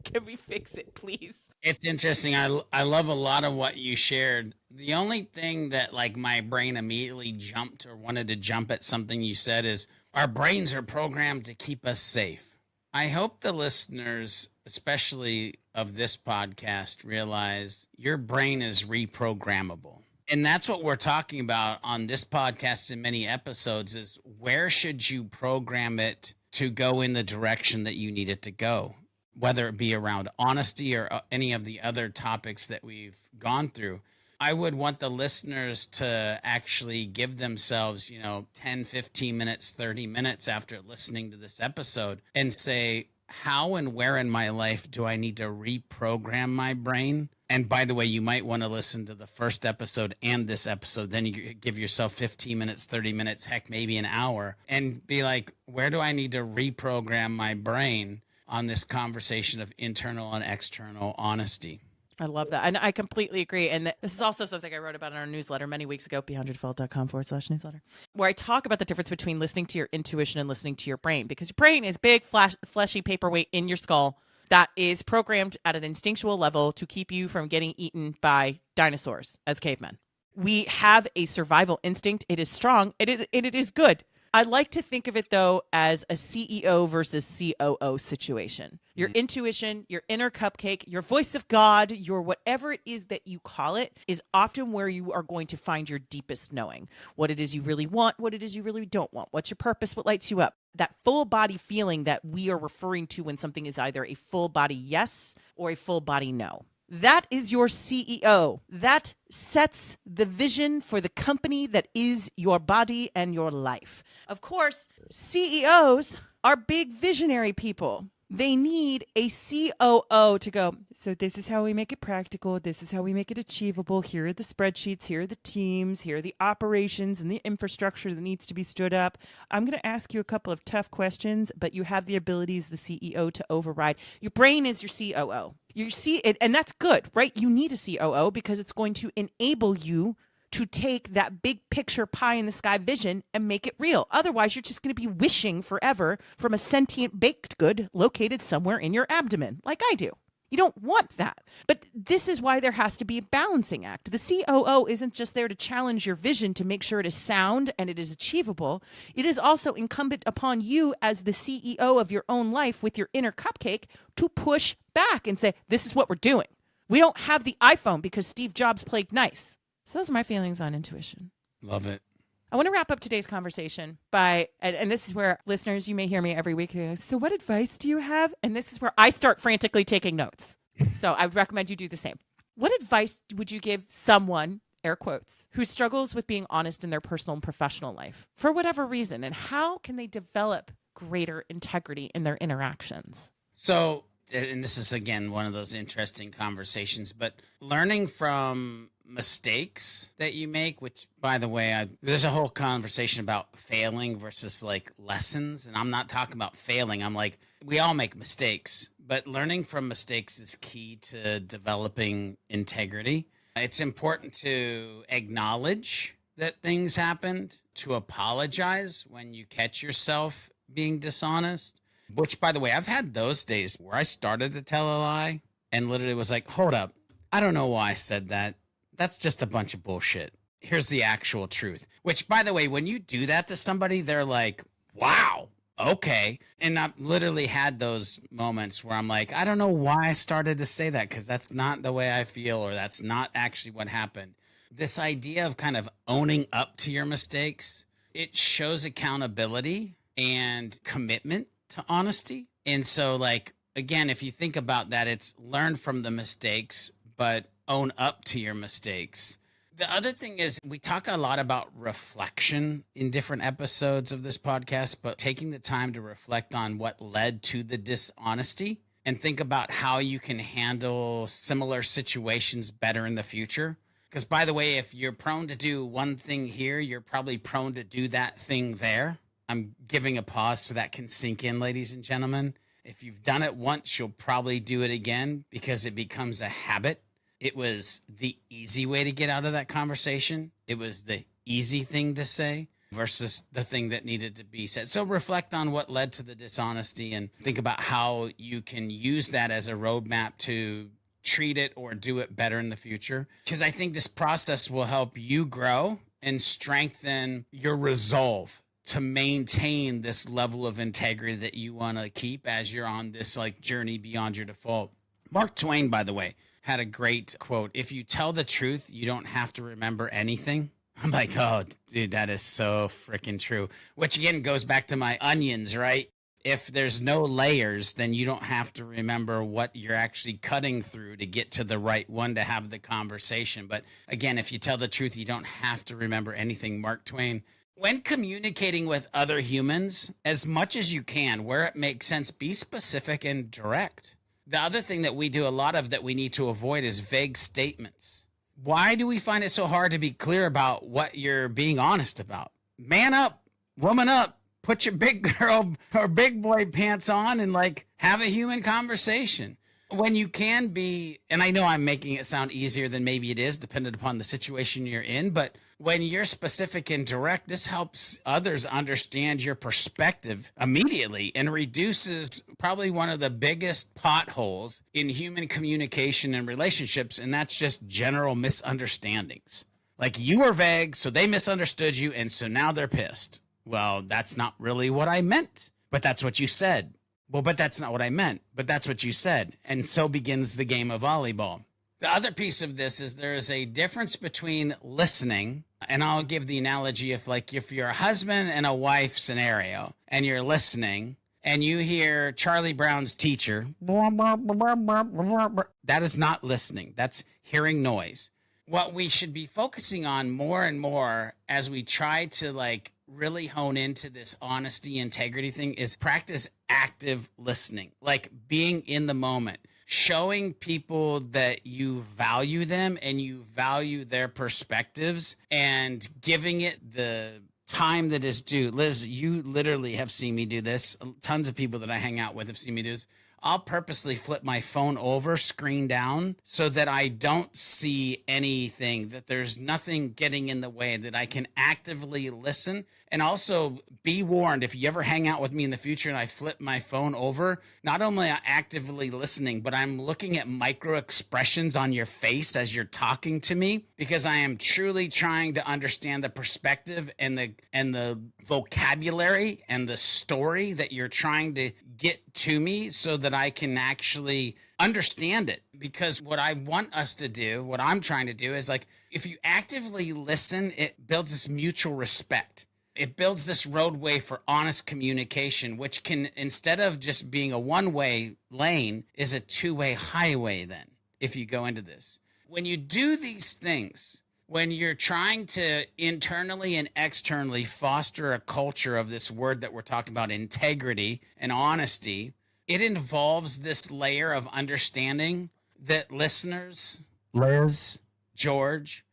Can we fix it, please? It's interesting. I love a lot of what you shared. The only thing that like my brain immediately jumped or wanted to jump at something you said is our brains are programmed to keep us safe. I hope the listeners, especially of this podcast, realize your brain is reprogrammable. And that's what we're talking about on this podcast in many episodes is where should you program it to go in the direction that you need it to go, whether it be around honesty or any of the other topics that we've gone through. I would want the listeners to actually give themselves, 10, 15 minutes, 30 minutes after listening to this episode and say, how and where in my life do I need to reprogram my brain? And by the way, you might want to listen to the first episode and this episode. Then you give yourself 15 minutes, 30 minutes, heck, maybe an hour, and be like, where do I need to reprogram my brain on this conversation of internal and external honesty? I love that. And I completely agree. And this is also something I wrote about in our newsletter many weeks ago, beyondyourdefault.com/newsletter, where I talk about the difference between listening to your intuition and listening to your brain, because your brain is big, fleshy paperweight in your skull that is programmed at an instinctual level to keep you from getting eaten by dinosaurs as cavemen. We have a survival instinct. It is strong. It is good. I like to think of it, though, as a CEO versus COO situation. Your intuition, your inner cupcake, your voice of God, your whatever it is that you call it, is often where you are going to find your deepest knowing. What it is you really want, what it is you really don't want. What's your purpose, what lights you up. That full body feeling that we are referring to when something is either a full body yes or a full body no. That is your CEO. That sets the vision for the company that is your body and your life. Of course, CEOs are big visionary people. They need a COO to go, so this is how we make it practical. This is how we make it achievable. Here are the spreadsheets. Here are the teams. Here are the operations and the infrastructure that needs to be stood up. I'm going to ask you a couple of tough questions, but you have the abilities, the CEO, to override. Your brain is your COO. You see it, and that's good, right? You need a COO because it's going to enable you to take that big picture pie in the sky vision and make it real. Otherwise, you're just going to be wishing forever from a sentient baked good located somewhere in your abdomen, like I do. You don't want that. But this is why there has to be a balancing act. The COO isn't just there to challenge your vision to make sure it is sound and it is achievable. It is also incumbent upon you as the CEO of your own life with your inner cupcake to push back and say, this is what we're doing. We don't have the iPhone because Steve Jobs played nice. So those are my feelings on intuition. Love it. I want to wrap up today's conversation by, and this is where listeners, you may hear me every week. So what advice do you have? And this is where I start frantically taking notes. So I would recommend you do the same. What advice would you give someone air quotes, who struggles with being honest in their personal and professional life for whatever reason? And how can they develop greater integrity in their interactions? So, and this is again one of those interesting conversations, but learning from mistakes that you make, which by the way, there's a whole conversation about failing versus like lessons. And I'm not talking about failing. I'm like, we all make mistakes, but learning from mistakes is key to developing integrity. It's important to acknowledge that things happened, to apologize when you catch yourself being dishonest. Which, by the way, I've had those days where I started to tell a lie and literally was like, hold up, I don't know why I said that. That's just a bunch of bullshit. Here's the actual truth. Which, by the way, when you do that to somebody, they're like, wow, okay. And I've literally had those moments where I'm like, I don't know why I started to say that because that's not the way I feel or that's not actually what happened. This idea of kind of owning up to your mistakes, it shows accountability and commitment to honesty. And so, like, again, if you think about that, it's learn from the mistakes, but own up to your mistakes. The other thing is we talk a lot about reflection in different episodes of this podcast, but taking the time to reflect on what led to the dishonesty and think about how you can handle similar situations better in the future. Because, by the way, if you're prone to do one thing here, you're probably prone to do that thing there. I'm giving a pause so that can sink in, ladies and gentlemen. If you've done it once, you'll probably do it again because it becomes a habit. It was the easy way to get out of that conversation. It was the easy thing to say versus the thing that needed to be said. So reflect on what led to the dishonesty and think about how you can use that as a roadmap to treat it or do it better in the future. Because I think this process will help you grow and strengthen your resolve to maintain this level of integrity that you want to keep as you're on this like journey beyond your default. Mark Twain, by the way, had a great quote. If you tell the truth, you don't have to remember anything. I'm like, oh, dude, that is so freaking true. Which again goes back to my onions, right? If there's no layers, then you don't have to remember what you're actually cutting through to get to the right one to have the conversation. But again, if you tell the truth, you don't have to remember anything. Mark Twain. When communicating with other humans, as much as you can, where it makes sense, be specific and direct. The other thing that we do a lot of that we need to avoid is vague statements. Why do we find it so hard to be clear about what you're being honest about? Man up, woman up, put your big girl or big boy pants on and like have a human conversation. When you can be, and I know I'm making it sound easier than maybe it is, dependent upon the situation you're in, but when you're specific and direct, this helps others understand your perspective immediately and reduces probably one of the biggest potholes in human communication and relationships, and that's just general misunderstandings. Like you were vague, so they misunderstood you, and so now they're pissed. Well, that's not really what I meant, but that's what you said. Well, but that's not what I meant, but that's what you said. And so begins the game of volleyball. The other piece of this is there is a difference between listening, and I'll give the analogy of like if you're a husband and a wife scenario and you're listening and you hear Charlie Brown's teacher, that is not listening. That's hearing noise. What we should be focusing on more and more as we try to like really hone into this honesty, integrity thing is practice active listening, like being in the moment, showing people that you value them and you value their perspectives and giving it the time that is due. Liz, you literally have seen me do this. Tons of people that I hang out with have seen me do this. I'll purposely flip my phone over, screen down, so that I don't see anything, that there's nothing getting in the way, that I can actively listen. And also be warned, if you ever hang out with me in the future and I flip my phone over, not only am I actively listening, but I'm looking at micro expressions on your face as you're talking to me, because I am truly trying to understand the perspective and the vocabulary and the story that you're trying to get to me so that I can actually understand it. Because what I want us to do, what I'm trying to do is like, if you actively listen, it builds this mutual respect. It builds this roadway for honest communication, which can, instead of just being a one-way lane, is a two-way highway then, if you go into this. When you do these things, when you're trying to internally and externally foster a culture of this word that we're talking about, integrity and honesty, it involves this layer of understanding that listeners, Liz, George,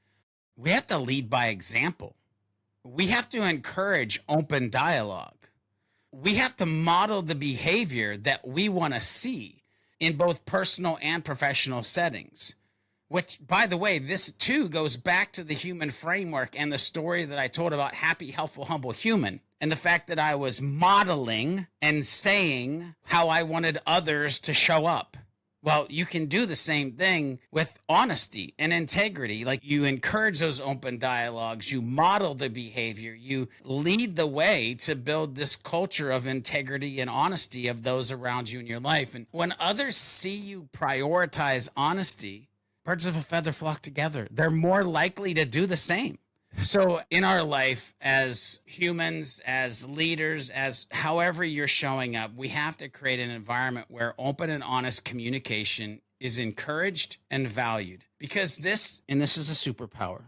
we have to lead by example. We have to encourage open dialogue. We have to model the behavior that we want to see in both personal and professional settings. Which, by the way, this too goes back to the human framework and the story that I told about happy, helpful, humble human. And the fact that I was modeling and saying how I wanted others to show up. Well, you can do the same thing with honesty and integrity. Like, you encourage those open dialogues, you model the behavior, you lead the way to build this culture of integrity and honesty of those around you in your life. And when others see you prioritize honesty, birds of a feather flock together. They're more likely to do the same. So in our life as humans, as leaders, as however you're showing up, we have to create an environment where open and honest communication is encouraged and valued. Because this is a superpower,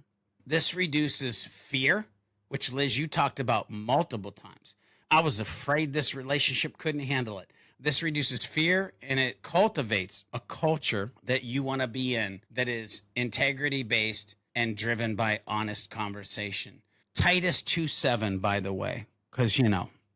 this reduces fear, which, Liz, you talked about multiple times. I was afraid this relationship couldn't handle it. This reduces fear, and it cultivates a culture that you want to be in that is integrity-based and driven by honest conversation. Titus 2:7, by the way, because,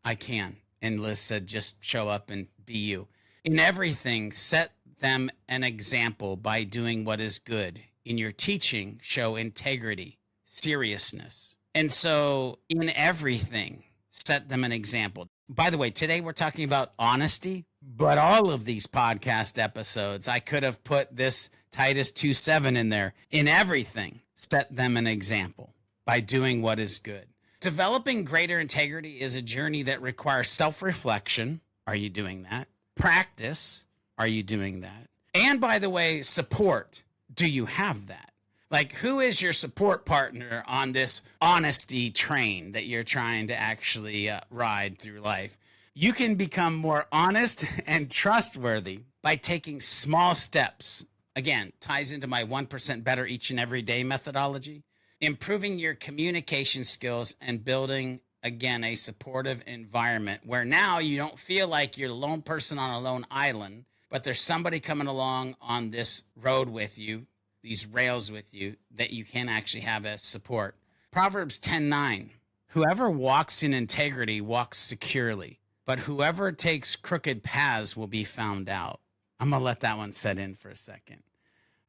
I can. And Liz said, just show up and be you. In everything, set them an example by doing what is good. In your teaching, show integrity, seriousness. And so in everything, set them an example. By the way, today we're talking about honesty, but all of these podcast episodes, I could have put this Titus 2:7 in there. In everything, set them an example by doing what is good. Developing greater integrity is a journey that requires self-reflection. Are you doing that? Practice. Are you doing that? And by the way, support. Do you have that? Like, who is your support partner on this honesty train that you're trying to actually ride through life? You can become more honest and trustworthy by taking small steps. Again, ties into my 1% better each and every day methodology. Improving your communication skills and building, again, a supportive environment where now you don't feel like you're the lone person on a lone island, but there's somebody coming along on this road with you, these rails with you, that you can actually have as support. Proverbs 10:9, whoever walks in integrity walks securely, but whoever takes crooked paths will be found out. I'm going to let that one set in for a second.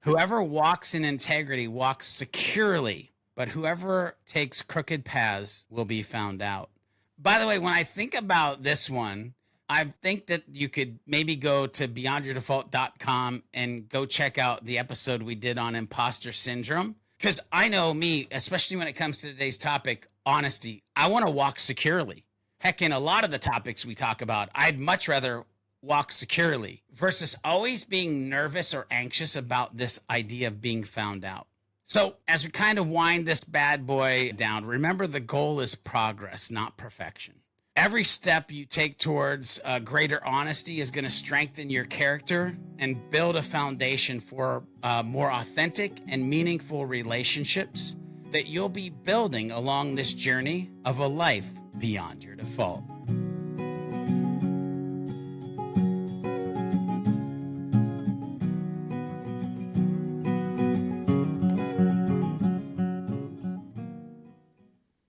Whoever walks in integrity walks securely, but whoever takes crooked paths will be found out. By the way, when I think about this one, I think that you could maybe go to beyondyourdefault.com and go check out the episode we did on imposter syndrome. Because I know me, especially when it comes to today's topic, honesty, I want to walk securely. Heck, in a lot of the topics we talk about, I'd much rather walk securely versus always being nervous or anxious about this idea of being found out. So as we kind of wind this bad boy down, remember the goal is progress, not perfection. Every step you take towards greater honesty is going to strengthen your character and build a foundation for more authentic and meaningful relationships that you'll be building along this journey of a life beyond your default.